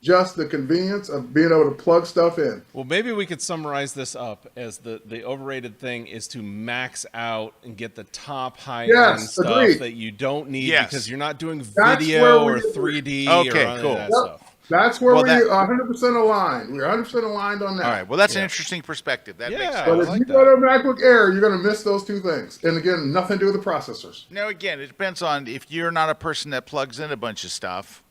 Just the convenience of being able to plug stuff in. Well, maybe we could summarize this up as the overrated thing is to max out and get the top high-end stuff agreed. that you don't need because you're not doing That's video where or 3D Okay, or any cool. of that stuff. That's where Well, we're 100% aligned. We're 100% aligned on that. All right. Well, that's an interesting perspective. That makes sense. But I if like you that. go to a MacBook Air, you're going to miss those two things. And again, nothing to do with the processors. Now, again, it depends on if you're not a person that plugs in a bunch of stuff.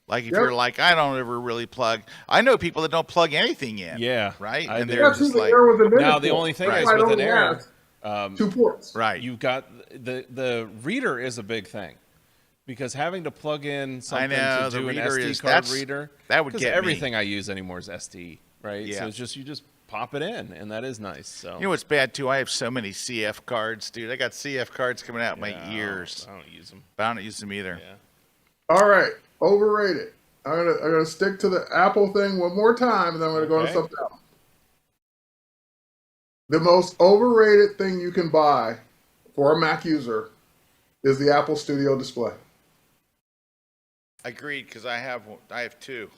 Like if you're like, I don't ever really plug. I know people that don't plug anything in. Yeah. Right? I And do. they're That's who just the like, Air was invented Now, the for. only thing That's is why it with an only Air, has 2 ports. right. you've got the reader is a big thing. Because having to plug in something know, to the do an reader SD is- card that's- reader, that would 'cause get me. everything I use anymore is SD, right? Yeah. So it's just you just pop it in, and that is nice. So You know what's bad, too? I have so many CF cards, dude. I got CF cards coming out my ears. I don't use them. But I don't use them either. Yeah. All right, overrated. I'm gonna stick to the Apple thing one more time, and then I'm gonna go to something else. The most overrated thing you can buy for a Mac user is the Apple Studio display. Agreed, because I have two.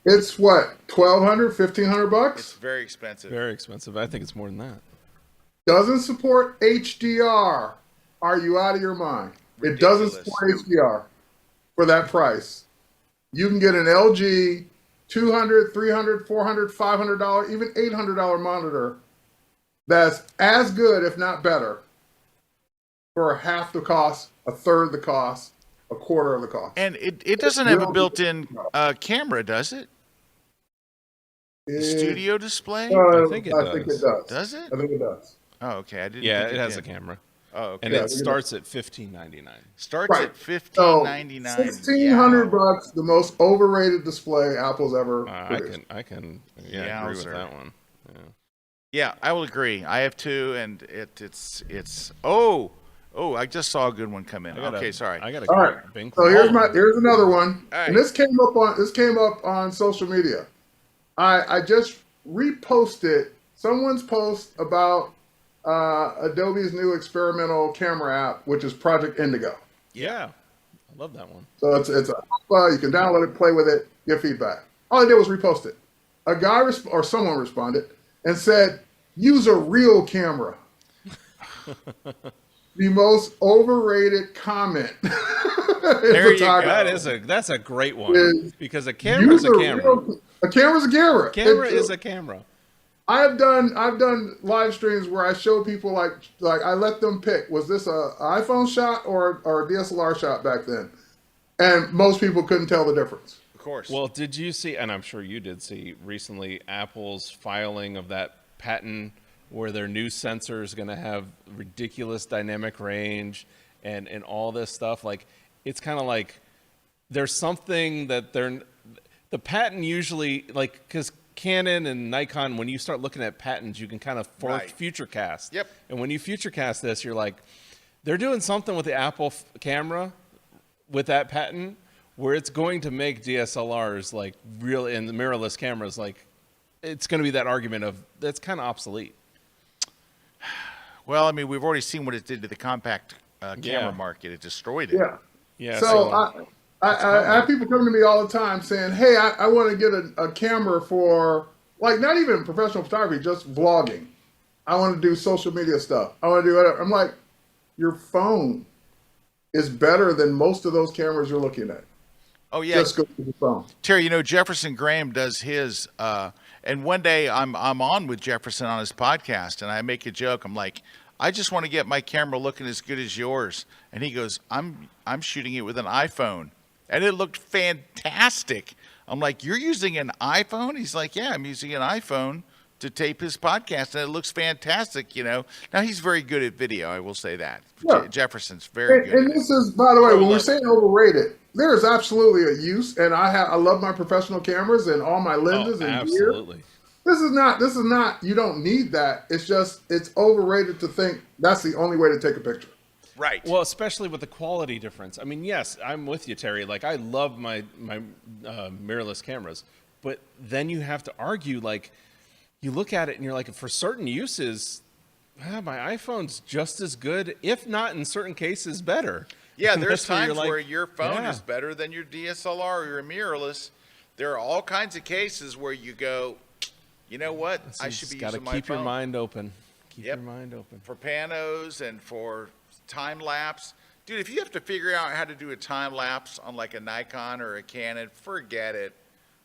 It's what, $1,200, $1,500? It's very expensive. Very expensive. I think it's more than that. Doesn't support HDR. Are you out of your mind? It doesn't Ridiculous. support HDR for that price. You can get an LG $200, $300, $400, $500, even $800 monitor that's as good, if not better, for half the cost, a third the cost, a quarter of the cost. And it doesn't have a built-in camera, does it? The studio display? I think it does. Does it? I think it does. Oh, okay. I didn't. Yeah, think it has a did. camera, Oh, okay. and Yeah, it starts at $15.99. Starts Right. at So $15.99. $1,600, the most overrated display Apple's ever produced. I can agree with Yowzer. that one. Yeah. Yeah, I will agree. I have two, and it's. I just saw a good one come in. Okay, sorry. I got a All right. Bing. So here's another one, All right. and this came up on social media. I just reposted someone's post about Adobe's new experimental camera app, which is Project Indigo. Yeah, I love that one. So it's you can download it, play with it, get feedback. All I did was repost it. A guy or someone responded and said, "Use a real camera." The most overrated comment. There you go. That's a great one Is because a camera's a camera. A camera's a camera. Camera is a camera. I've done live streams where I show people like I let them pick, was this a iPhone shot or a DSLR shot back then, and most people couldn't tell the difference. Of course. Well, did you see, and I'm sure you did see recently, Apple's filing of that patent where their new sensor is going to have ridiculous dynamic range and all this stuff? Like, it's kind of like there's something that the patent usually, like, because Canon and Nikon, when you start looking at patents, you can kind of future cast. Yep. And when you future cast this, you're like, they're doing something with the Apple camera with that patent where it's going to make DSLRs like real, and the mirrorless cameras, like, it's going to be that argument of that's kind of obsolete. Well, I mean, we've already seen what it did to the compact camera market. It destroyed it. Yeah. Yeah. So I have people come to me all the time saying, "Hey, I want to get a camera for, like, not even professional photography, just vlogging. I want to do social media stuff. I want to do whatever." I'm like, your phone is better than most of those cameras you're looking at. Oh yeah. Just go to the phone. Terry, you know, Jefferson Graham does his, and one day I'm on with Jefferson on his podcast, and I make a joke. I'm like, I just want to get my camera looking as good as yours, and he goes, I'm shooting it with an iPhone, and it looked fantastic. I'm like, you're using an iPhone? He's like, yeah, I'm using an iPhone to tape his podcast, and it looks fantastic. You know, now he's very good at video. I will say that. Yeah. Jefferson's very good. And this is, by the way, when we're saying overrated, there is absolutely a use, and I love my professional cameras and all my lenses and gear. absolutely. This is not, you don't need that. It's just, it's overrated to think that's the only way to take a picture. Right. Well, especially with the quality difference. I mean, yes, I'm with you, Terry. Like, I love my mirrorless cameras, but then you have to argue, like, you look at it and you're like, for certain uses, my iPhone's just as good, if not in certain cases better. Yeah, And there's that's where you're times like, where your phone yeah. is better than your DSLR or your mirrorless. There are all kinds of cases where you go, you know what? I should be using my phone. Got to keep your mind open. Keep Yep. your mind open. For panos and for time lapse. Dude, if you have to figure out how to do a time lapse on like a Nikon or a Canon, forget it.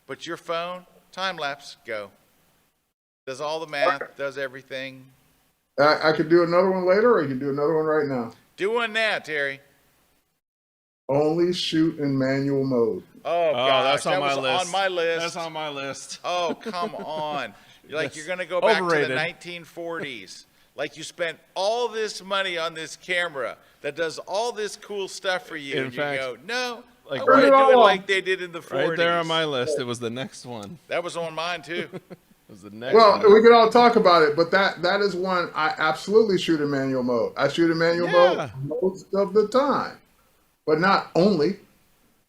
But your phone, time lapse, go. Does all the math, does everything. I could do another one later, or you can do another one right now. Do one now, Terry. Only shoot in manual mode. Oh, gosh, that's on that my was list. on my list. That's on my list. Oh, come on. That's You're going to go back overrated. to the 1940s. Like you spent all this money on this camera that does all this cool stuff for you. In And fact, you go, no, like I want to right- do it like they did in the 40s. Right there on my list, it was the next one. That was on mine, too. It was the next Well, one. we can all talk about it, but that is one I absolutely shoot in manual mode. I shoot in manual Yeah. mode most of the time, but not only.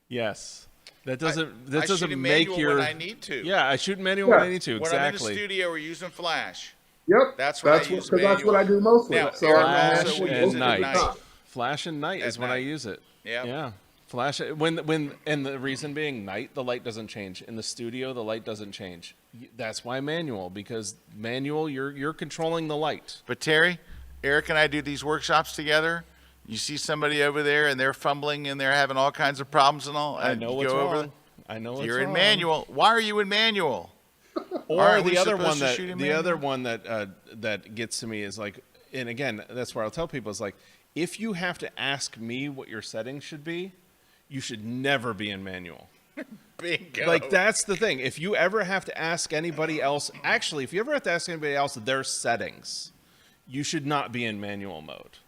Yes. That I doesn't shoot in make manual your... when I need to. Yeah, I shoot manual when I need to, When I'm in the exactly. studio, we're using Flash. Yep, That's what I use because that's what I do mostly. Now, So Eric I also actually uses Flash it and at night. night. Flash and night is At when I night. use it. Yep. Yeah. Flash and the reason being night, the light doesn't change. In the studio, the light doesn't change. That's why manual, because manual, you're controlling the light. But Terry, Eric and I do these workshops together. You see somebody over there and they're fumbling and they're having all kinds of problems and all. I and know you what's go over, wrong. I know what's You're in wrong. manual. Why are you in manual? Or Aren't we the other supposed one to that shoot in the other manual? one that gets to me is like, and again, that's where I'll tell people is like, if you have to ask me what your settings should be, you should never be in manual. Bingo. Like, that's the thing. If you ever have to ask anybody else, actually, if you ever have to ask anybody else their settings, you should not be in manual mode.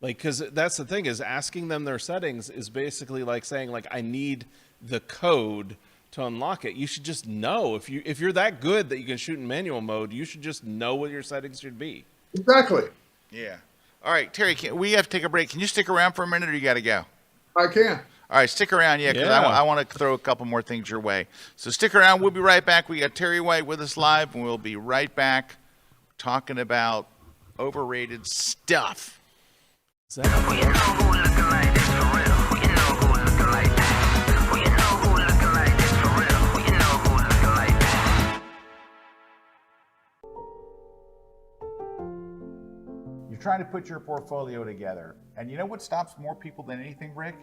Like, because that's the thing is asking them their settings is basically like saying, like, I need the code to unlock it. You should just know. If you're that good that you can shoot in manual mode, you should just know what your settings should be. Exactly. Yeah. All right, Terry, we have to take a break. Can you stick around for a minute or you got to go? I can. All right, stick around, because Yeah. I want to throw a couple more things your way. So stick around. We'll be right back. We got Terry White with us live, and we'll be right back talking about overrated stuff. Is that You're trying to put your portfolio together. And you know what stops more people than anything, Rick?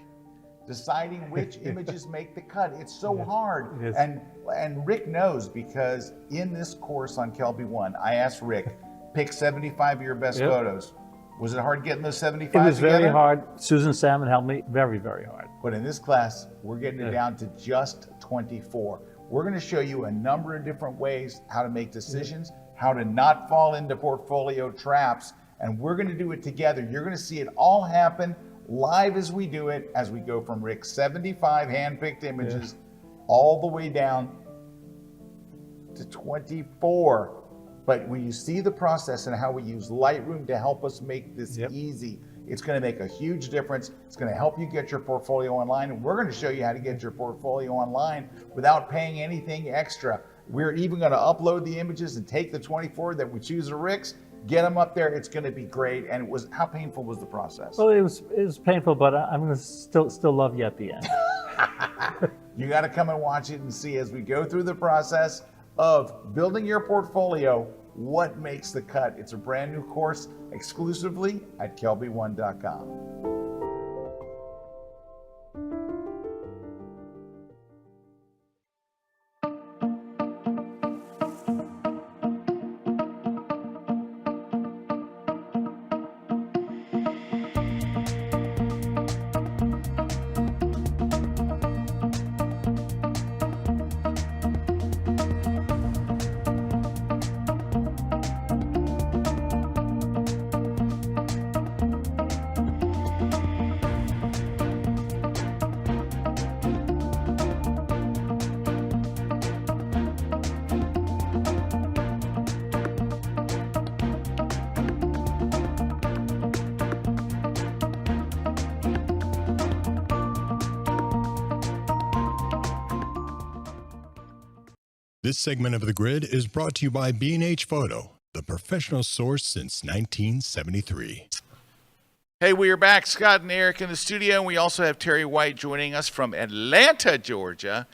Deciding which images make the cut. It's so hard. It is. And Rick knows, because in this course on KelbyOne, I asked Rick, pick 75 of your best Yep. photos. Was it hard getting those 75 It was together? very hard. Susan Salmon helped me very, very hard. But in this class, we're getting it Yeah. down to just 24. We're going to show you a number of different ways how to make decisions, how to not fall into portfolio traps, and we're going to do it together. You're going to see it all happen live as we do it, as we go from Rick's 75 hand-picked images all the way down to 24. But when you see the process and how we use Lightroom to help us make this easy, it's going to make a huge difference. It's going to help you get your portfolio online, and we're going to show you how to get your portfolio online without paying anything extra. We're even going to upload the images and take the 24 that we choose are Rick's, get them up there. It's going to be great. And how painful was the process? Well, it was painful, but I'm going to still love you at the end. You got to come and watch it and see as we go through the process of building your portfolio, what makes the cut. It's a brand new course exclusively at KelbyOne.com. This segment of The Grid is brought to you by B&H Photo, the professional source since 1973. Hey, we are back. Scott and Eric in the studio, and we also have Terry White joining us from Atlanta, Georgia.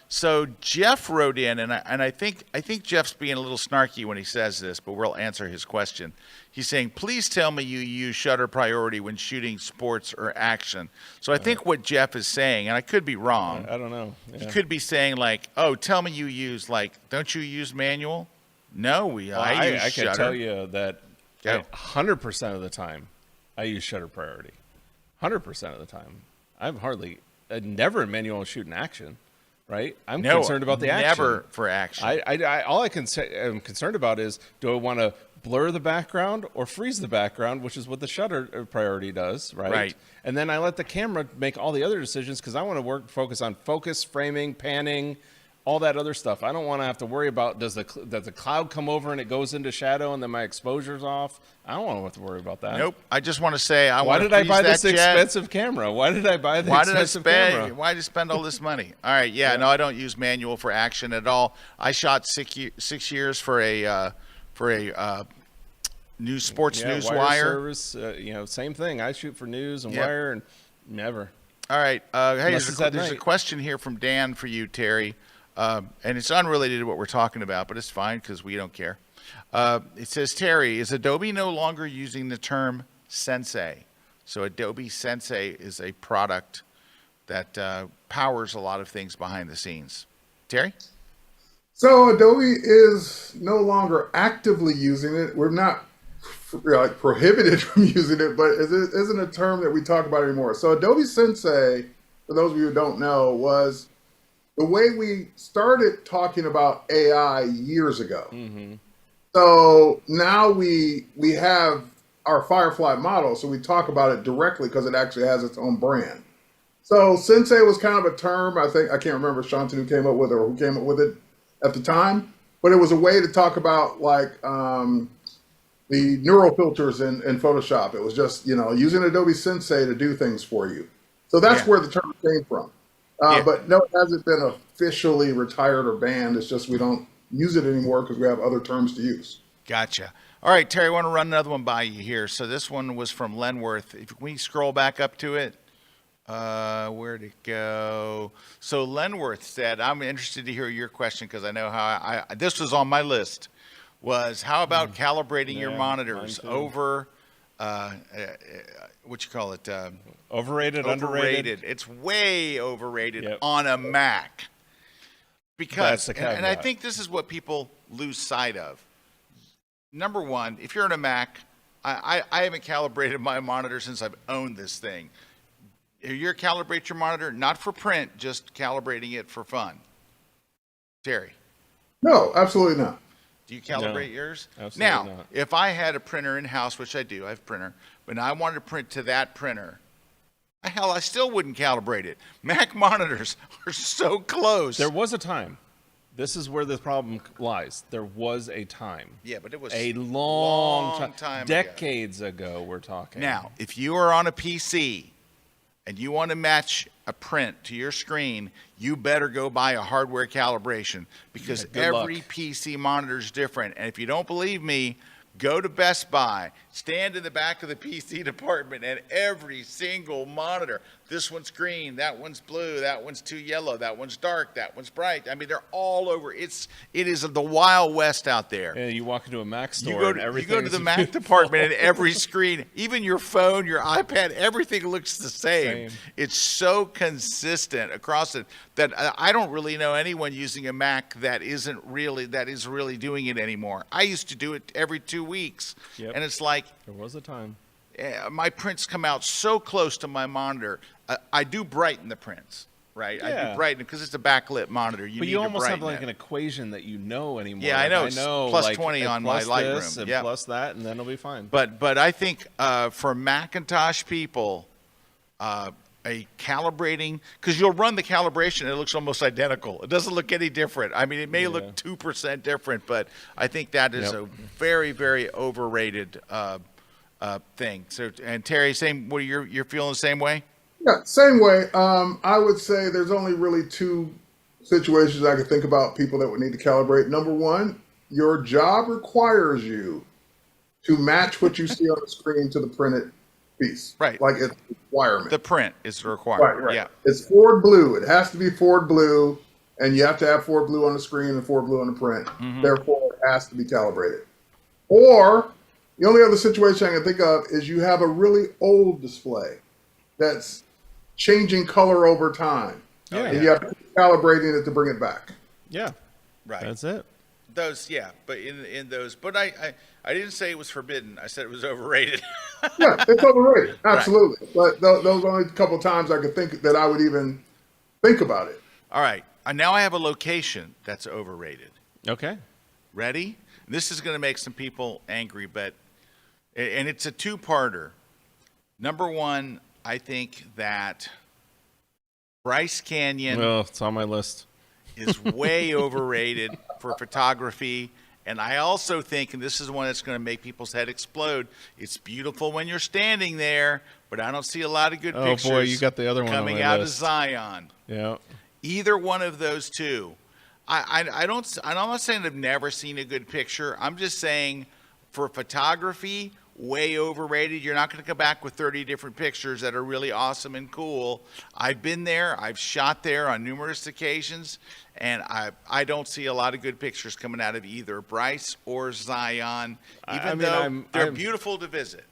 So Jeff wrote in, and I think Jeff's being a little snarky when he says this, but we'll answer his question. He's saying, please tell me you use shutter priority when shooting sports or action. So I think what Jeff is saying, and I could be wrong. I don't know. Yeah. He could be saying like, oh, tell me you use, like, don't you use manual? No, I use shutter. I can tell you that Go. 100% of the time, I use shutter priority. 100% of the time. I'm never in manual shooting action, right? I'm concerned about the action. Never for action. All I'm concerned about is, do I want to blur the background or freeze the background, which is what the shutter priority does, right? Right. And then I let the camera make all the other decisions because I want to focus on focus, framing, panning, all that other stuff. I don't want to have to worry about does the cloud come over and it goes into shadow and then my exposure's off. I don't want to have to worry about that. Nope. I just want to say why did I buy this expensive camera? Why did I buy the expensive camera? Why did I spend all this money? All right, yeah, no, I don't use manual for action at all. I shot 6 years for a news sports news wire service. Same thing. I shoot for news and wire and never. All right. Hey, there's a night. question here from Dan for you, Terry. And it's unrelated to what we're talking about, but it's fine because we don't care. It says, Terry, is Adobe no longer using the term Sensei? So Adobe Sensei is a product that powers a lot of things behind the scenes. Terry? So Adobe is no longer actively using it. We're not prohibited from using it, but it isn't a term that we talk about anymore. So Adobe Sensei, for those of you who don't know, was the way we started talking about AI years ago. Mm-hmm. So now we have our Firefly model, so we talk about it directly because it actually has its own brand. So Sensei was kind of a term, I can't remember if Shantanu came up with it or who came up with it at the time, but it was a way to talk about like the neural filters in Photoshop. It was just, using Adobe Sensei to do things for you. So that's where the term came from. But no, it hasn't been officially retired or banned. It's just we don't use it anymore because we have other terms to use. Gotcha. All right, Terry, I want to run another one by you here. So this one was from Lenworth. If we scroll back up to it, where'd it go? So Lenworth said, I'm interested to hear your question because I know how this was on my list, was how about calibrating your monitors over, what you call it? Overrated, underrated? It's way overrated on a Mac. Because, and I think this is what people lose sight of. Number one, if you're on a Mac, I haven't calibrated my monitor since I've owned this thing. You calibrate your monitor, not for print, just calibrating it for fun. Terry? No, absolutely not. Do you calibrate yours? Absolutely not. Now, if I had a printer in-house, which I do, I have a printer, but I wanted to print to that printer, hell, I still wouldn't calibrate it. Mac monitors are so close. There was a time. This is where the problem lies. There was a time. Yeah, but it was a long time decades ago, we're talking. Now, if you are on a PC and you want to match a print to your screen, you better go buy a hardware calibration because every PC monitor is different. And if you don't believe me, go to Best Buy, stand in the back of the PC department, and every single monitor, this one's green, that one's blue, that one's too yellow, that one's dark, that one's bright. I mean, they're all over. It is the Wild West out there. Yeah, you walk into a Mac store you go to the Mac department and every screen, even your phone, your iPad, everything looks the same. It's so consistent across it that I don't really know anyone using a Mac that is really doing it anymore. I used to do it every 2 weeks, and it's like there was a time. My prints come out so close to my monitor. I do brighten the prints, right? Yeah. I do brighten because it's a backlit monitor. But you almost have like an equation that you know anymore. Yeah, I know. I know plus like 20 on my Lightroom. And plus that, and then it'll be fine. But I think for Macintosh people, a calibrating, because you'll run the calibration and it looks almost identical. It doesn't look any different. I mean, it may look 2% different, but I think that is a very, very overrated thing. So, and Terry, you're feeling the same way? Yeah, same way. I would say there's only really two situations I could think about people that would need to calibrate. Number one, your job requires you to match what you see on the screen to the printed piece. Right. Like it's a requirement. The print is the requirement. Right. Yeah. It's Ford blue. It has to be Ford blue, and you have to have Ford blue on the screen and Ford blue on the print. Therefore, it has to be calibrated. Or the only other situation I can think of is you have a really old display that's changing color over time. Yeah. And you have to keep calibrating it to bring it back. Yeah. Right. That's it. Those, yeah, but in those, but I didn't say it was forbidden. I said it was overrated. Yeah, it's overrated. Absolutely. But those are only a couple of times I could think that I would even think about it. All right. Now I have a location that's overrated. Okay. Ready? This is going to make some people angry, and it's a two-parter. Number one, I think that Bryce Canyon Well, it's on my list. is way overrated for photography. And I also think, and this is one that's going to make people's head explode, it's beautiful when you're standing there, but I don't see a lot of good pictures Oh boy, you got the other one on coming my out list. of Zion. Yeah. Either one of those two. I'm not saying I've never seen a good picture. I'm just saying for photography, way overrated. You're not going to come back with 30 different pictures that are really awesome and cool. I've been there. I've shot there on numerous occasions, and I don't see a lot of good pictures coming out of either Bryce or Zion, even though they're beautiful to visit.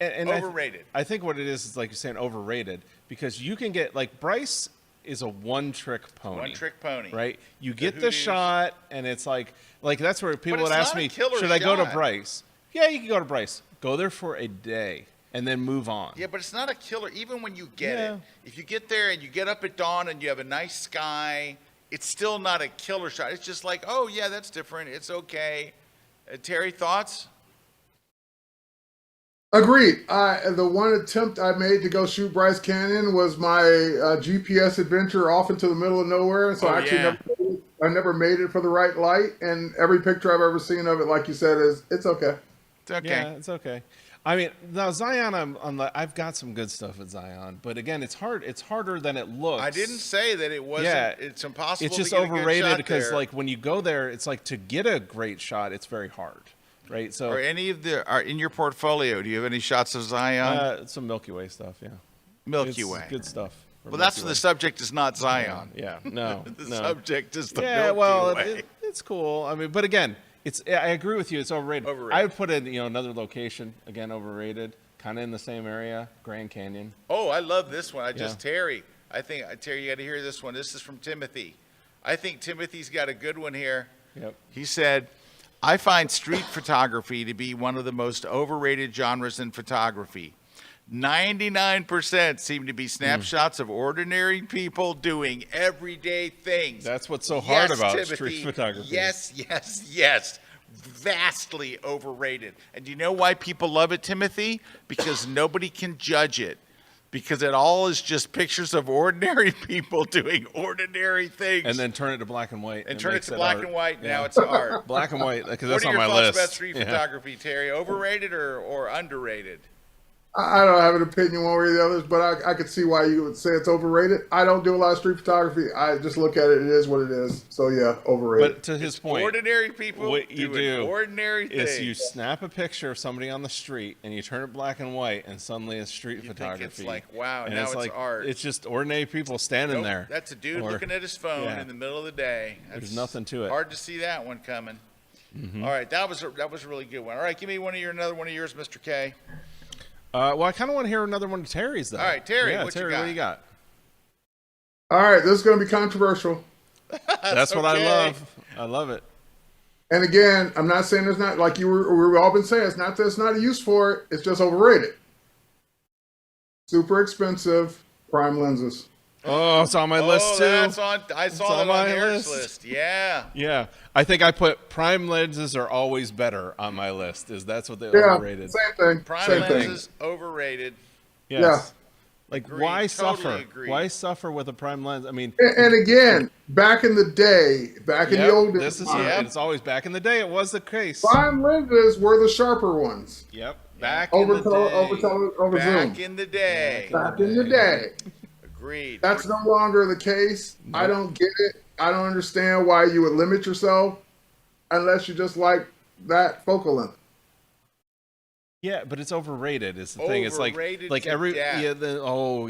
And overrated. I think what it is like you're saying, overrated, because you can get, like, Bryce is a one-trick pony. One-trick pony. Right? You get the shot, and it's like that's where people would it's ask not a me, killer should I go to shot. Bryce? Yeah, you can go to Bryce. Go there for a day and then move on. Yeah, but it's not a killer. Even when you get Yeah. it, if you get there and you get up at dawn and you have a nice sky, it's still not a killer shot. It's just like, oh yeah, that's different. It's okay. Terry, thoughts? Agreed. The one attempt I made to go shoot Bryce Canyon was my GPS adventure off into the middle of nowhere. So I never made it for the right light. And every picture I've ever seen of it, like you said, it's okay. It's okay. Yeah, it's okay. I mean, now Zion, I've got some good stuff at Zion, but again, it's hard. It's harder than it looks. I didn't say that it wasn't. Yeah, It's impossible. It's just to get a good overrated shot because, there. like, when you go there, it's like to get a great shot, it's very hard, right? So, Are any of are in your portfolio? Do you have any shots of Zion? some Milky Way stuff, yeah. Milky It's Way. good stuff. for Well, that's Milky the Way. subject is not Zion. Yeah, no, The no. subject is the Yeah, Milky well, Way. it's cool. I mean, but again, I agree with you. It's overrated. Overrated. I would put in, another location, again, overrated, kind of in the same area, Grand Canyon. Oh, I love this one. Yeah. Terry, you got to hear this one. This is from Timothy. I think Timothy's got a good one here. Yep. He said, I find street photography to be one of the most overrated genres in photography. 99% seem to be snapshots of ordinary people doing everyday things. That's what's so hard about Timothy, street photography. Yes. Vastly overrated. And do you know why people love it, Timothy? Because nobody can judge it. Because it all is just pictures of ordinary people doing ordinary things. And then turn it to black and white. And turn it makes to black art. and white. Yeah. Now it's art. Black and white, because What that's are on your my thoughts list. about street Yeah. photography, Terry? Overrated or underrated? I don't have an opinion one way or the other, but I could see why you would say it's overrated. I don't do a lot of street photography. I just look at it. It is what it is. So yeah, overrated. But to his point, Ordinary people what you doing do ordinary things. is you snap a picture of somebody on the street and you turn it black and white, and suddenly it's street You think photography. it's like, wow, and now it's it's like art. It's just ordinary people standing Nope, there. That's a dude Or- looking at his phone yeah. in the middle of the day. There's nothing to it. Hard to see that one coming. All right, that was a really good one. All right, give me another one of yours, Mr. K. Well, I kind of want to hear another one of Terry's, though. All right, Terry, yeah, what you Terry, got? what do you got? All right, this is going to be controversial. That's what I okay. love. I love it. And again, I'm not saying there's not, like we've all been saying, it's not that there's not a use for it. It's just overrated. Super expensive prime lenses. Oh, it's on my list, too. I saw that on on my Eric's list. list. Yeah. Yeah, I think I put prime lenses are always better on my list. That's what they Yeah, overrated. same thing. Prime same lenses, overrated. Yes. Yeah. Like, Agreed. why Totally suffer? agreed. Why suffer with a prime lens? I mean, thing. And again, back in the day, back in the yep, old this days, is it's always back in the day. It was the case. prime lenses were the sharper ones. Yep, back Over in the day. over Back zoom. in the day. Back in the day. Agreed. That's no longer the case. I don't get it. I don't understand why you would limit yourself unless you just like that focal length. Yeah, but it's overrated. Is the thing? It's like Overrated to every death. and then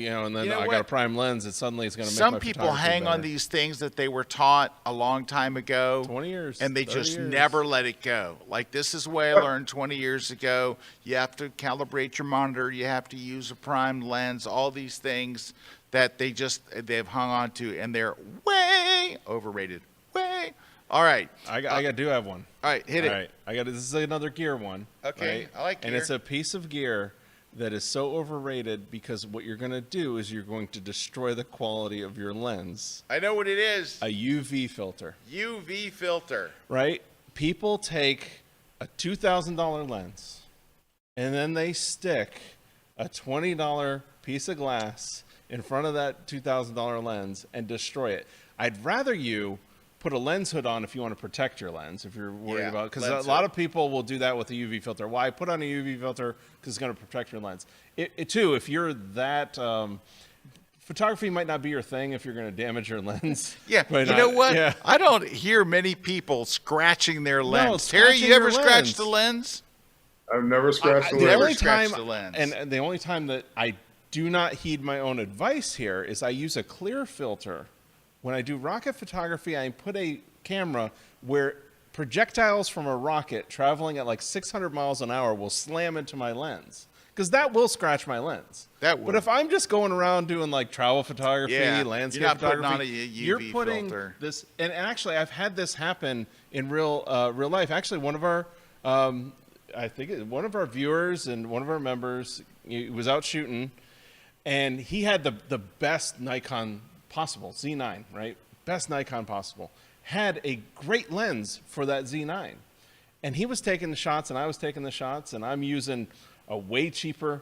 You know I got what? a prime lens, and suddenly it's going to make Some my people photography hang on better. these things that they were taught a long time ago. 20 years, And they 30 just years. never let it go. Like, this is what I learned 20 years ago. You have to calibrate your monitor. You have to use a prime lens. All these things that they've hung on to, and they're way overrated. Way. All right. I do have one. All right, hit it. All right, this is another gear one. Okay, right? I like And gear. it's a piece of gear that is so overrated because what you're going to do is you're going to destroy the quality of your lens. I know what it is. A UV filter, UV filter. right? People take a $2,000 lens and then they stick a $20 piece of glass in front of that $2,000 lens and destroy it. I'd rather you put a lens hood on if you want to protect your lens, if you're worried Yeah, about, because lens a lot hood. of people will do that with a UV filter. Why? Put on a UV filter because it's going to protect your lens. It too, if you're that, photography might not be your thing if you're going to damage your lens. Yeah, But you know what? Yeah. I don't hear many people scratching their lens. Terry, scratching you ever your scratched lens. the lens? I've never scratched the The never only lens. scratched time, the lens. and the only time that I do not heed my own advice here is I use a clear filter. When I do rocket photography, I put a camera where projectiles from a rocket traveling at like 600 miles an hour will slam into my lens. Because that will scratch my lens. That will. But if I'm just going around doing like travel photography, Yeah, landscape you're not putting photography, on a UV you're putting filter. this. And actually, I've had this happen in real life. Actually, one of our, one of our viewers and one of our members, he was out shooting, and he had the best Nikon possible, Z9, right? Best Nikon possible. Had a great lens for that Z9. And he was taking the shots, and I was taking the shots, and I'm using a way cheaper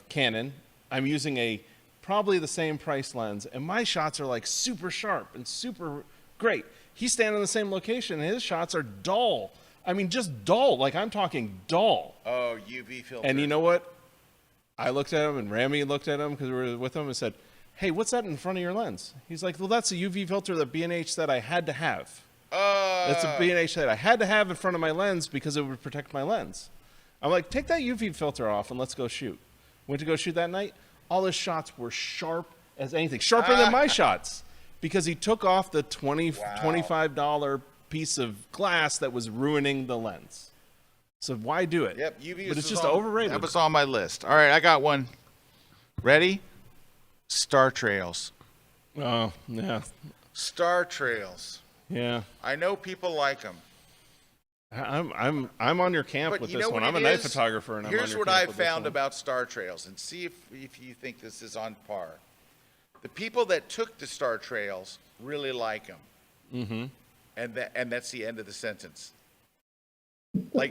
Canon. I'm using a probably the same price lens, and my shots are like super sharp and super great. He's standing in the same location, and his shots are dull. I mean, just dull. Like, I'm talking dull. Oh, UV filter. And you know what? I looked at him, and Rami looked at him because we were with him and said, "Hey, what's that in front of your lens?" He's like, "Well, that's a UV filter that B&H said I had to have. That's a B&H that I had to have in front of my lens because it would protect my lens." I'm like, "Take that UV filter off and let's go shoot." Went to go shoot that night. All his shots were sharp as anything, sharper than my shots, because he took off the $25 piece of glass that was ruining the lens. So why do it? Yep, UV. But it's was just on- overrated. That was on my list. All right, I got one. Ready? Star trails. Oh, yeah. Star trails. Yeah. I know people like them. I'm on your camp But with you this know one. what I'm a it night is? photographer, and I'm on Here's your what camp I've with this found one. about star trails, and see if you think this is on par. The people that took the star trails really like them. Mm-hmm. And that's the end of the sentence. Like,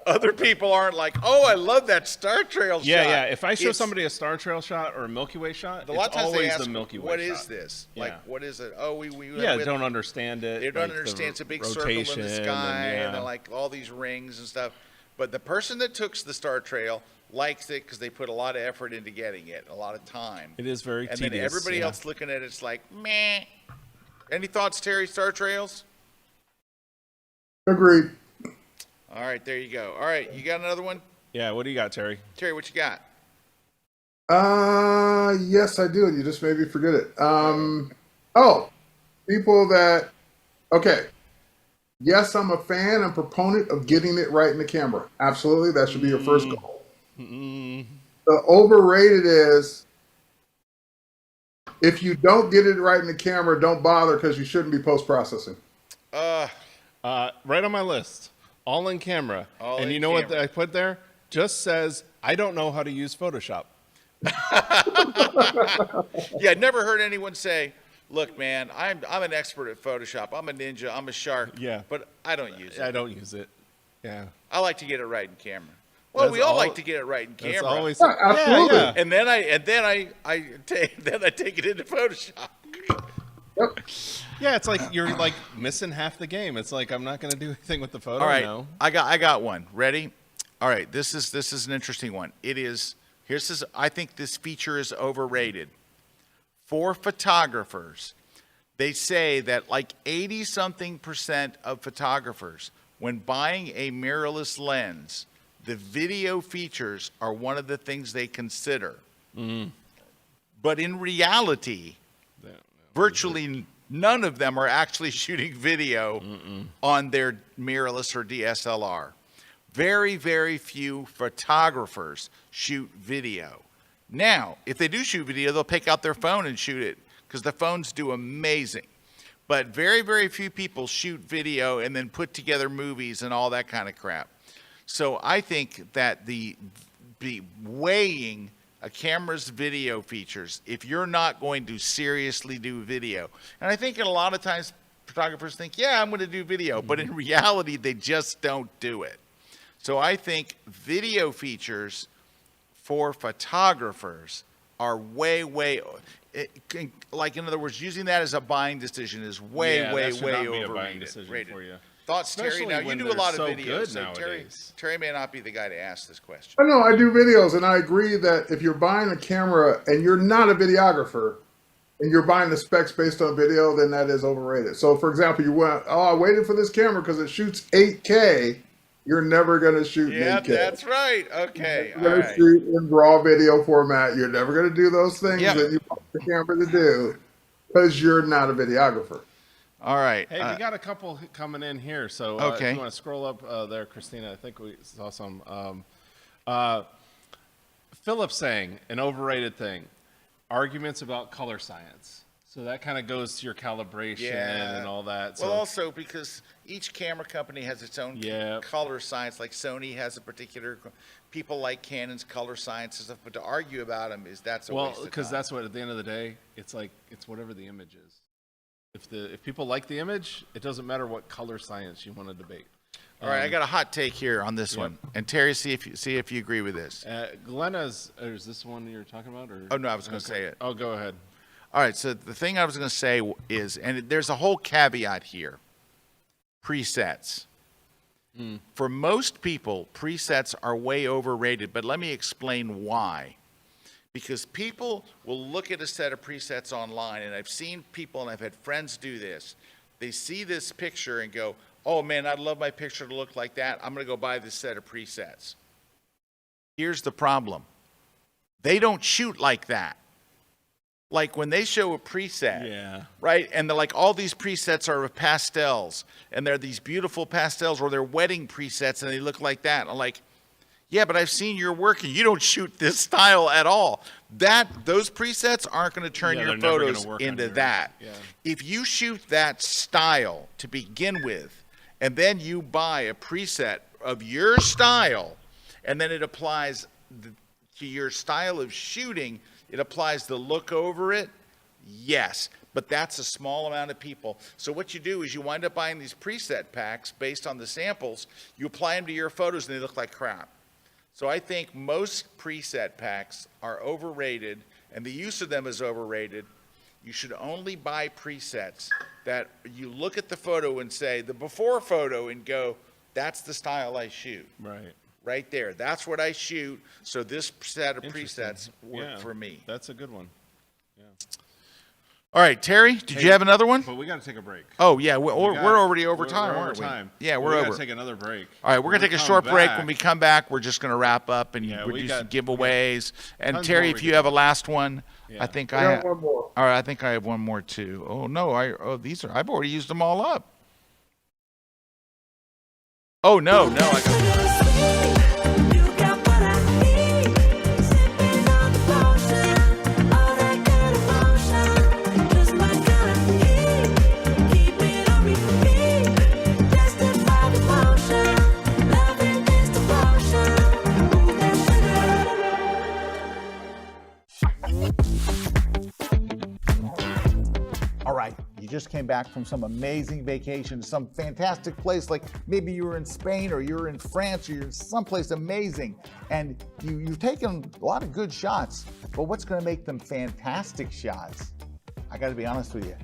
other people aren't like, "Oh, I love that star trail Yeah, shot." yeah. If I show It's- somebody a Star Trail shot or a Milky Way shot, a lot of it's times they always ask, the Milky Way "What shot. is this? Yeah. Like, what is it?" Oh, we Yeah, with- don't understand it. They don't like the understand it's a big circle in the rotation sky, and, and then like all these rings and stuff. But the person that took the star trail likes it because they put a lot of effort into getting it, a lot of time. It is very And tedious. then everybody yeah. else looking at it's like, meh. Any thoughts, Terry? Star trails? Agreed. All right, there you go. All right, you got another one, Yeah, what do you got, Terry? Terry? What you got? Yes, I do. You just made me forget it. People that, okay. Yes, I'm a fan and proponent of getting it right in the camera. Absolutely. That should be your first goal. The overrated is if you don't get it right in the camera, don't bother because you shouldn't be post-processing. Right on my list. All in camera. All and in you know what camera. I put there? Just says, I don't know how to use Photoshop. Yeah, I never heard anyone say, "Look, man, I'm an expert at Photoshop. I'm a ninja. I'm a shark. Yeah. but I don't use it. I don't use it. Yeah. I like to get it right in camera." Well, That's we all all- like to get it right in That's camera. always. Yeah, absolutely. Yeah, And then I take it into Photoshop. yeah, it's like you're like missing half the game. It's like I'm not going to do anything with the photo All right, now. I got one. Ready? All right, this is an interesting one. I think this feature is overrated. For photographers, they say that like 80-something% of photographers, when buying a mirrorless lens, the video features are one of the things they consider. But in reality, virtually none of them are actually shooting video on their mirrorless or DSLR. Very, very few photographers shoot video. Now, if they do shoot video, they'll pick out their phone and shoot it because the phones do amazing. But very, very few people shoot video and then put together movies and all that kind of crap. So I think that the weighing a camera's video features, if you're not going to seriously do video, and I think a lot of times photographers think, yeah, I'm going to do video, but in reality, they just don't do it. So I think video features for photographers are way, like in other words, using that as a buying decision is way overrated. For you. Thoughts, Terry? Especially Now, you when do a lot of they're so videos, good so nowadays. Terry may not be the guy to ask this question. I know I do videos, and I agree that if you're buying a camera and you're not a videographer and you're buying the specs based on video, then that is overrated. So, for example, you went, oh, I waited for this camera because it shoots 8K. You're never going to shoot in 8K. That's right. Okay. You're going to shoot in raw video format. You're never going to do those things that you want the camera to do because you're not a videographer. All right. Hey, we got a couple coming in here, so if you want to scroll up there, Christina, I think we saw some. Philip saying, an overrated thing, arguments about color science. So that kind of goes to your calibration and all that. Well, also because each camera company has its own color science, like Sony has a particular, people like Canon's color science and stuff, but to argue about them that's a waste of time. Because that's what, at the end of the day, it's like, it's whatever the image is. If people like the image, it doesn't matter what color science you want to debate. All right, I got a hot take here on this one, and Terry, see if you agree with this. Glenna's, is this the one you're talking about? Or? Oh no, I was going to say it. Oh, go ahead. All right, so the thing I was going to say is, and there's a whole caveat here: presets. For most people, presets are way overrated, but let me explain why. Because people will look at a set of presets online, and I've seen people, and I've had friends do this. They see this picture and go, oh man, I'd love my picture to look like that. I'm going to go buy this set of presets. Here's the problem. They don't shoot like that. Like when they show a preset, right? And they're like, all these presets are pastels, and they're these beautiful pastels, or they're wedding presets, and they look like that. And I'm like, yeah, but I've seen your work, and you don't shoot this style at all. Those presets aren't going to turn your photos into that. If you shoot that style to begin with, and then you buy a preset of your style, and then it applies to your style of shooting, it applies the look over it, yes. But that's a small amount of people. So what you do is you wind up buying these preset packs based on the samples. You apply them to your photos, and they look like crap. So I think most preset packs are overrated, and the use of them is overrated. You should only buy presets that you look at the photo and say, the before photo, and go, that's the style I shoot. Right there. That's what I shoot. So this set of presets work for me. That's a good one. All right, Terry, did you have another one? But we got to take a break. Oh, yeah, we're already over time, aren't we? Yeah, we're over. We got to take another break. All right, we're going to take a short break. When we come back, we're just going to wrap up and we'll do some giveaways. And Terry, if you have a last one, I think I have one more. All right, I think I have one more too. Oh no, I've already used them all up. Oh no, I got You just came back from some amazing vacation, some fantastic place, like maybe you were in Spain or you're in France or you're someplace amazing, and you've taken a lot of good shots, but what's going to make them fantastic shots? I got to be honest with you.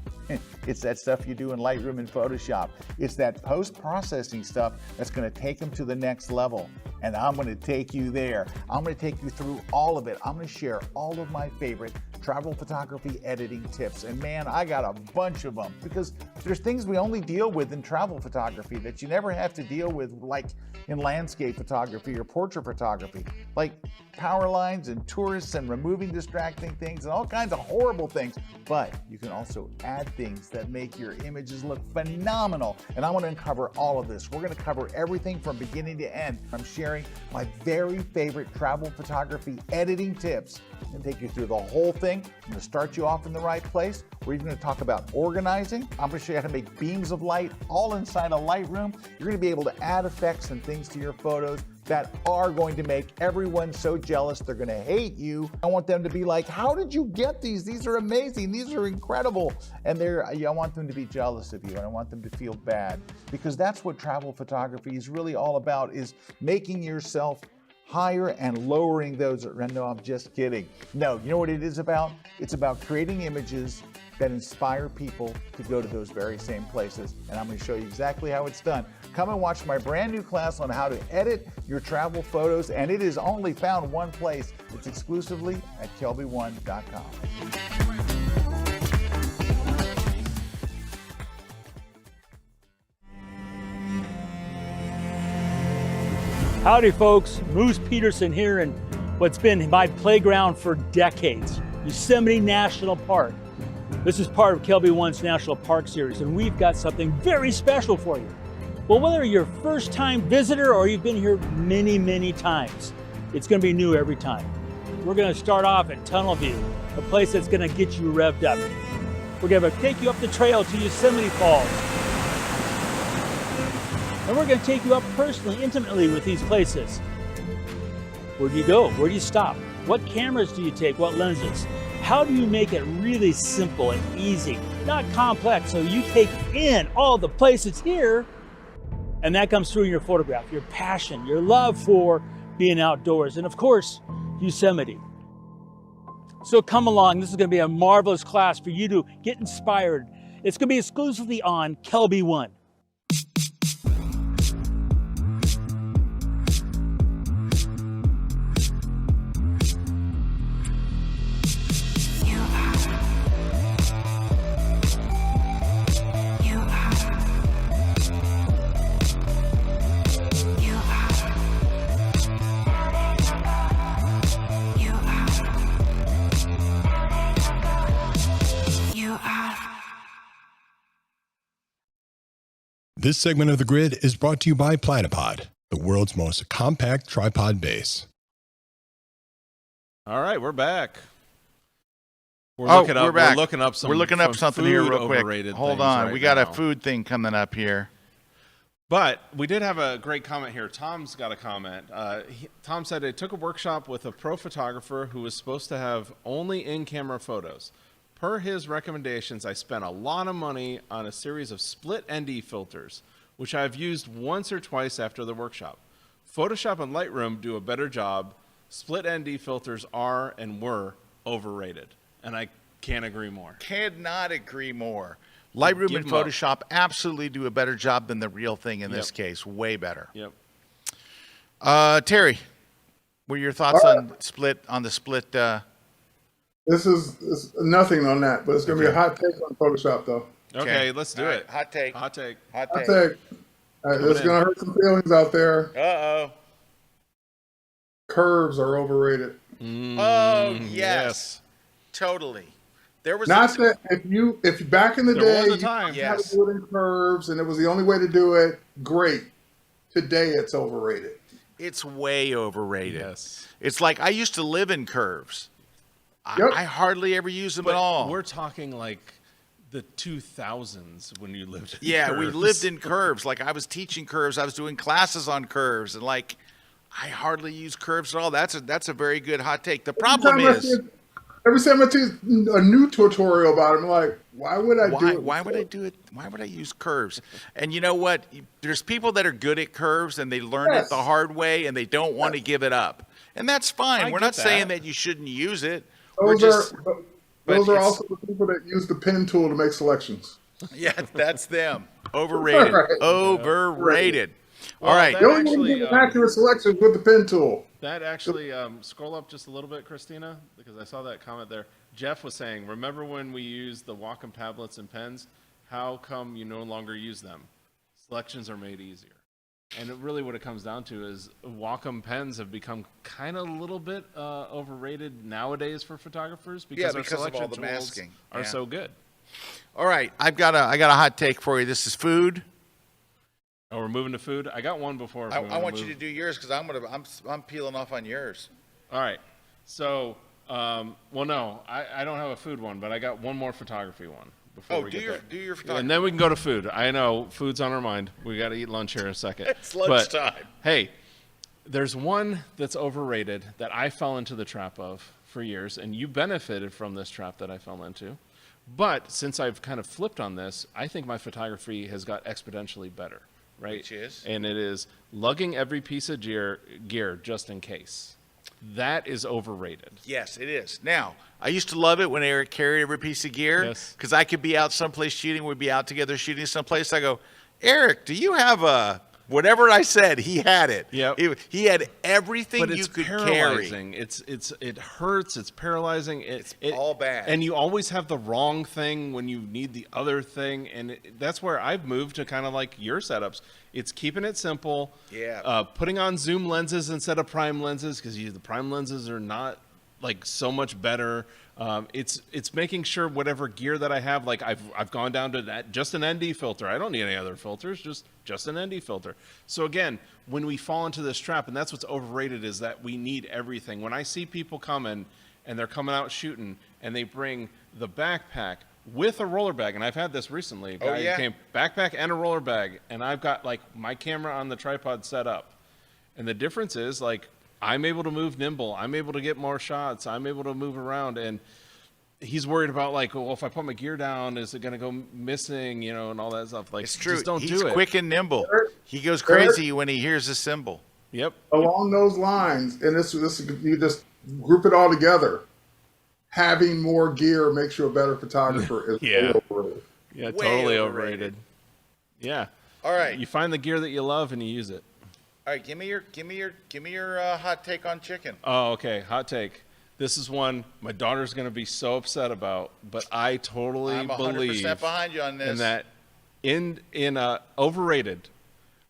It's that stuff you do in Lightroom and Photoshop. It's that post-processing stuff that's going to take them to the next level. And I'm going to take you there. I'm going to take you through all of it. I'm going to share all of my favorite travel photography editing tips. And man, I got a bunch of them because there's things we only deal with in travel photography that you never have to deal with, like in landscape photography or portrait photography, like power lines and tourists and removing distracting things and all kinds of horrible things. But you can also add things that make your images look phenomenal. And I want to uncover all of this. We're going to cover everything from beginning to end. I'm sharing my very favorite travel photography editing tips and take you through the whole thing. I'm going to start you off in the right place. We're even going to talk about organizing. I'm going to show you how to make beams of light all inside a Lightroom. You're going to be able to add effects and things to your photos that are going to make everyone so jealous they're going to hate you. I want them to be like, how did you get these? These are amazing. These are incredible. And I want them to be jealous of you, and I want them to feel bad, because that's what travel photography is really all about, is making yourself higher and lowering those. No, I'm just kidding. No, you know what it is about? It's about creating images that inspire people to go to those very same places. And I'm going to show you exactly how it's done. Come and watch my brand new class on how to edit your travel photos. And it is only found one place. It's exclusively at KelbyOne.com. Howdy folks, Moose Peterson here in what's been my playground for decades, Yosemite National Park. This is part of KelbyOne's National Park Series, and we've got something very special for you. Well, whether you're a first-time visitor or you've been here many, many times, it's gonna be new every time. We're gonna start off at Tunnel View, a place that's gonna get you revved up. We're gonna take you up the trail to Yosemite Falls. And we're going to take you up personally, intimately with these places. Where do you go? Where do you stop? What cameras do you take? What lenses? How do you make it really simple and easy, not complex, so you take in all the places here, and that comes through in your photograph, your passion, your love for being outdoors, and of course, Yosemite. So come along. This is going to be a marvelous class for you to get inspired. It's going to be exclusively on KelbyOne. This segment of The Grid is brought to you by Platypod, the world's most compact tripod base. All right, we're back. We're back. looking up something here real quick. Overrated Hold things on, right we got now. a food thing coming up here. But we did have a great comment here. Tom's got a comment. Tom said, I took a workshop with a pro photographer who was supposed to have only in-camera photos. Per his recommendations, I spent a lot of money on a series of split ND filters, which I've used once or twice after the workshop. Photoshop and Lightroom do a better job. Split ND filters are and were overrated. And I can't agree more. Cannot agree more. Lightroom Give and 'em up. Photoshop absolutely do a better job than the real thing in this Yep. case. Way better. Yep. Terry, what are your thoughts on the split? This is nothing on that, but it's going to be a hot take on Photoshop, though. Okay, let's do All right, it. hot take. Hot take. Hot Hot take. take. It's in. going to hurt some feelings out there. Uh-oh. Curves are overrated. Oh, yes. Totally. There was Not that if back in the There day, was a time. you had Yes. to do it in curves, and it was the only way to do it. Great. Today, it's overrated. It's way overrated. Yes. It's like I used to live in curves. Yep. I hardly ever use them But at all. we're talking like the 2000s when you lived in Yeah, we curves. lived in curves. Like I was teaching curves, I was doing classes on curves, and like I hardly use curves at all. That's a very good hot take. The problem is, Every time I see a new tutorial about it, I'm like, why would I do it? why would I do it? Why would I use curves? And you know what? There's people that are good at curves and they learned it the hard way and they don't want to give it up. And that's fine. I We're get not saying that. that you shouldn't use it. Those are but are it's- also the people that use the pen tool to make selections. Yeah, that's them. Overrated. Right. Overrated. Well, All right. that The only way to actually, get an accurate selection with the pen tool. That actually, scroll up just a little bit, Christina, because I saw that comment there. Jeff was saying, remember when we used the Wacom tablets and pens? How come you no longer use them? Selections are made easier. And really what it comes down to is Wacom pens have become kind of a little bit overrated nowadays for photographers because our because of selection all the tools masking. are so good. All right, I got a hot take for you. This is food. Oh, we're moving to food? I got one before. if I we wanna want you move. to do yours because I'm peeling off on yours. All right. So, well, no, I don't have a food one, but I got one more photography one. Before we get there. do your photography. And then we can go to food. I know food's on our mind. We got to eat lunch here in a second. It's lunchtime. But, hey, there's one that's overrated that I fell into the trap of for years, and you benefited from this trap that I fell into. But since I've kind of flipped on this, I think my photography has got exponentially better, right? Which is? And it is lugging every piece of gear just in case. That is overrated. Yes, it is. Now, I used to love it when Erik carried every piece of gear Yes. because I could be out someplace shooting. We'd be out together shooting someplace. I go, Erik, do you have a whatever I said? He had it. Yep. He had everything But you it's could paralyzing. carry. It hurts. It's paralyzing. It's all bad. And you always have the wrong thing when you need the other thing. And that's where I've moved to kind of like your setups. It's keeping it simple. Yeah. Putting on zoom lenses instead of prime lenses because the prime lenses are not like so much better. It's making sure whatever gear that I have, like I've gone down to that just an ND filter. I don't need any other filters, just an ND filter. So again, when we fall into this trap, and that's what's overrated, is that we need everything. When I see people coming and they're coming out shooting and they bring the backpack with a roller bag, and I've had this recently. A guy who came backpack and a roller bag, and I've got like my camera on the tripod set up, and the difference is like I'm able to move nimble. I'm able to get more shots. I'm able to move around. And he's worried about like, well, if I put my gear down, is it going to go missing, and all that stuff. Like, It's true. just don't He's do it. quick and nimble. He goes crazy when he hears a cymbal. Yep. Along those lines, and this you just group it all together. Having more gear makes you a better photographer. Yeah. Overrated. Yeah, Way totally overrated. overrated. Yeah. All right. You find the gear that you love and you use it. All right, give me your hot take on chicken. Oh, okay. Hot take. This is one my daughter's going to be so upset about, but I totally I'm 100% believe behind you on this. in that in overrated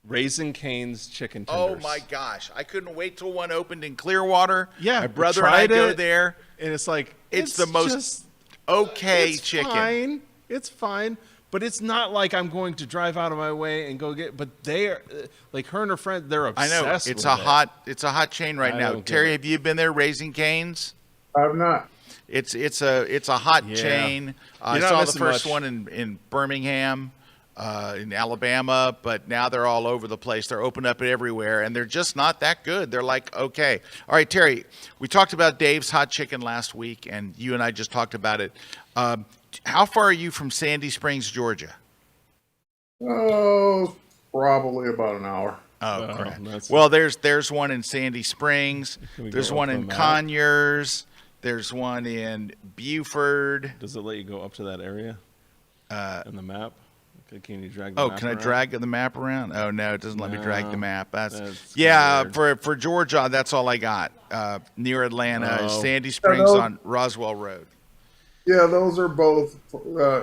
Raising Cane's chicken tenders. Oh my gosh, I couldn't wait till one opened in Clearwater. Yeah, my brother and I tried go it, there. and it's like It's the most just, okay it's chicken. Fine. It's fine. But it's not like I'm going to drive out of my way and go get. But they are like her and her friend. They're I obsessed. know it's a hot chain right I now. don't get Terry, it. have you been there, Raising Cane's? I've not. It's a hot Yeah. chain. I You're not saw the missing first much. one in Birmingham, in Alabama, but now they're all over the place. They're opened up everywhere, and they're just not that good. They're like, okay. All right, Terry, we talked about Dave's Hot Chicken last week, and you and I just talked about it. How far are you from Sandy Springs, Georgia? Oh, probably about an hour. Oh, Oh, crap. that's- Well, there's one in Sandy Springs. Can we There's go one up in the map? Conyers. There's one in Buford. Does it let you go up to that area? In the map? Okay, can you drag the Oh, map can I around? drag the map around? Oh no, it doesn't let me drag the No, map. that's yeah. weird. For Georgia, that's all I got. Near Atlanta, is Oh. Sandy Springs those- on Roswell Road. Yeah, those are both.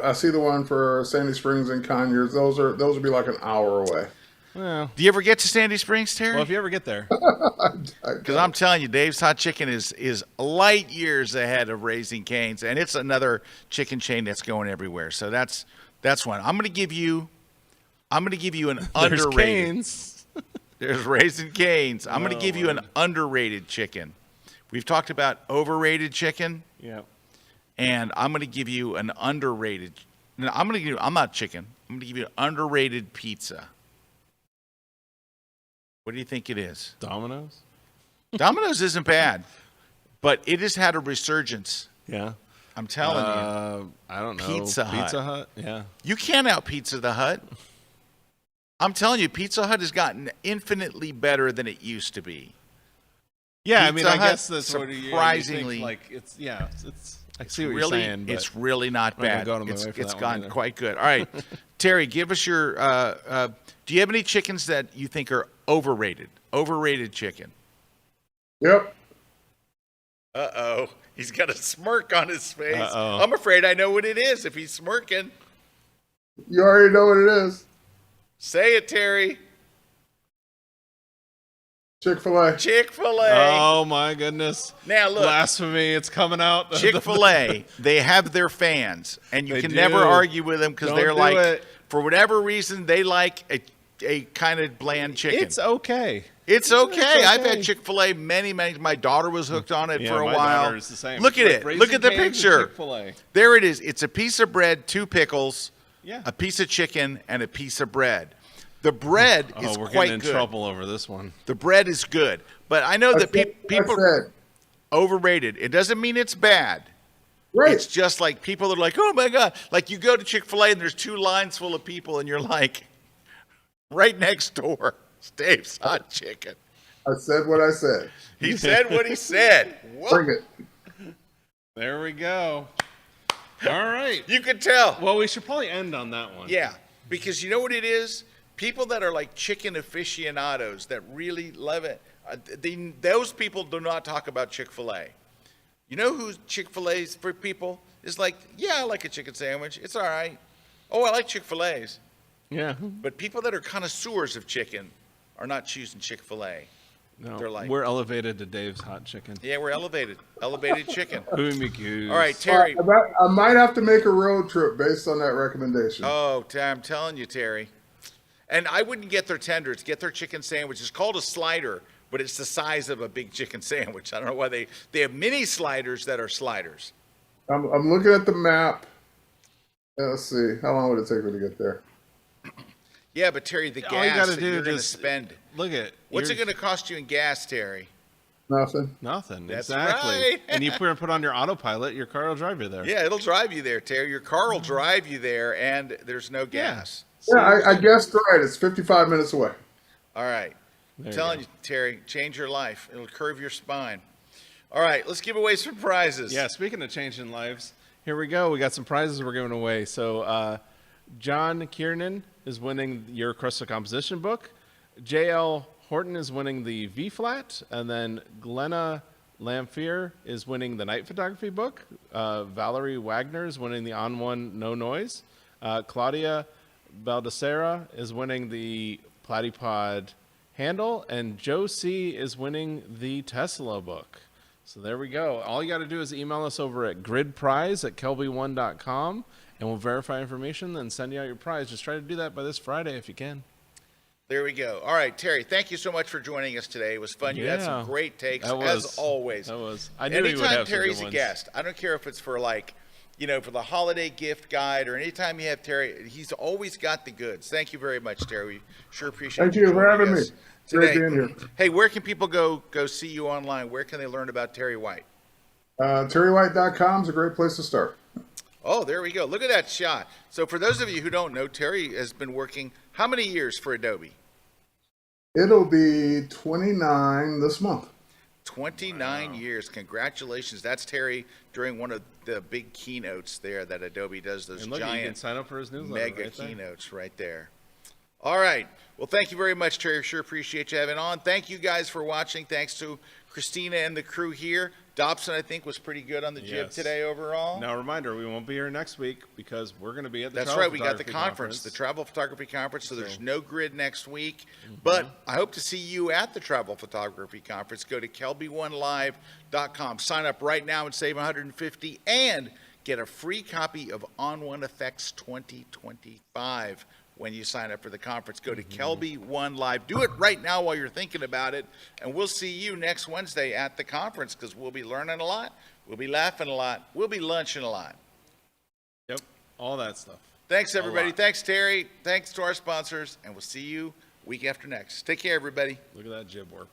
I see the one for Sandy Springs and Conyers. Those would be like an hour away. Well, Do you ever get to Sandy Springs, Terry? well, if you ever get there, Because I'm telling you, Dave's Hot Chicken is light years ahead of Raising Cane's, and it's another chicken chain that's going everywhere. So that's one. I'm going to give you an there's underrated. Cane's. There's Raising Cane's. I'm going to Oh, give you an Lord. underrated chicken. We've talked about overrated chicken, Yeah. and I'm going to give you an underrated. No, I'm not chicken. I'm going to give you an underrated pizza. What do you think it is? Domino's? Domino's isn't bad, but it has had a resurgence. Yeah. I'm telling you. I don't know. Pizza Hut. Pizza Hut? Yeah. You can't out Pizza the Hut. I'm telling you, Pizza Hut has gotten infinitely better than it used to be. Yeah, I Pizza mean, I Hut, guess that's what you surprisingly- think, like it's I see what really, you're saying, but it's really not I'm not gonna bad. go out of my It's way for that one gotten either. quite good. All right, Terry, give us your. Do you have any chickens that you think are overrated? Overrated chicken. Yep. Uh-oh. He's got a smirk on his face. Uh-oh. I'm afraid I know what it is if he's smirking. You already know what it is. Say it, Terry. Chick-fil-A. Chick-fil-A. Oh my goodness. Now look. Blasphemy, it's coming out. Chick-fil-A, they have their fans, and you They can do. never argue with them because Don't they're do like, it. for whatever reason, they like a kind of bland chicken. It's okay. It's okay. I've okay. had Chick-fil-A many. My daughter was hooked on it Yeah, for a my while. daughter is the same. Look at Like it. Raising Look at the Cane's and picture. Chick-fil-A. There it is. It's a piece of bread, 2 pickles, Yeah. a piece of chicken, and a piece of bread. The bread is we're quite getting in good. trouble over this one. The bread is good, but I know that people said. overrated. It doesn't mean it's bad. Right. It's just like people are like, oh my God. Like you go to Chick-fil-A and there's 2 lines full of people and you're like, right next door, Dave's Hot Chicken. I said what I said. He said what he said. Whoa. Bring it. There we go. All right. You could tell. Well, we should probably end on that one. Yeah, because you know what it is? People that are like chicken aficionados that really love it, those people do not talk about Chick-fil-A. You know who Chick-fil-A's for people? Is like, yeah, I like a chicken sandwich. It's all right. Oh, I like Chick-fil-A's. Yeah. But people that are connoisseurs of chicken are not choosing Chick-fil-A. No, They're like, we're elevated to Dave's Hot Chicken. yeah, we're elevated. Elevated chicken. All All right, Terry. I might have to make a road trip based on that recommendation. Oh, I'm telling you, Terry. And I wouldn't get their tenders. Get their chicken sandwich. It's called a slider, but it's the size of a big chicken sandwich. I don't know why they have mini sliders that are sliders. I'm looking at the map. Let's see. How long would it take me to get there? Yeah, but Terry, the All you gas gotta that do you're going to is spend. Look at What's it going to cost you in gas, Terry? Nothing. Nothing. That's exactly. right. And you put on your autopilot, your car will drive you there. Yeah, it'll drive you there, Terry. Your car will drive you there, and there's no gas. Yeah, I guessed right. It's 55 minutes away. All right. I'm There you telling go. you, Terry, change your life. It'll curve your spine. All right, let's give away some prizes. Yeah, speaking of changing lives, here we go. We got some prizes we're giving away. So John Kiernan is winning your Crystal Composition book. J.L. Horton is winning the V-Flat. And then Glenna Lamphere is winning the Night Photography book. Valerie Wagner is winning the On One No Noise. Claudia Baldessera is winning the Platypod handle. And Joe C. is winning the Tesla book. So there we go. All you got to do is email us over at gridprize@kelbyone.com, and we'll verify information, then send you out your prize. Just try to do that by this Friday if you can. There we go. All right, Terry, thank you so much for joining us today. It was fun. You had some Yeah. great takes, That was- as always. that was- I knew he would Anytime have some Terry's good a ones. guest, I don't care if it's for like, for the holiday gift guide or anytime you have Terry, he's always got the goods. Thank you very much, Terry. We sure appreciate Thank you for joining having me. us Great today. being here. Hey, where can people go see you online? Where can they learn about Terry White? TerryWhite.com is a great place to start. Oh, there we go. Look at that shot. So for those of you who don't know, Terry has been working how many years for Adobe? It'll be 29 this month. 29 years. Congratulations. That's Terry during one of the big keynotes there that Adobe does, those And look, you can giant sign up for his newsletter mega right there. keynotes right there. All right. Well, thank you very much, Terry. Sure appreciate you having on. Thank you guys for watching. Thanks to Christina and the crew here. Dobson, I think, was pretty good on the jib Yes. today overall. Now, reminder, we won't be here next week because we're going to be at the That's Travel right. We got the Photography conference, the Travel Photography Conference, so there's no grid next week. But I hope to see you at the Travel Photography Conference. Go to KelbyOneLive.com. Sign up right now and save $150 and get a free copy of On One Effects 2025 when you sign up for the conference. Go to Kelby One Live. Do it right now while you're thinking about it, and we'll see you next Wednesday at the conference because we'll be learning a lot, we'll be laughing a lot, we'll be lunching a lot. Yep, all that stuff. Thanks, everybody. lot. Thanks, Terry. Thanks to our sponsors, and we'll see you week after next. Take care, everybody. Look at that jib work.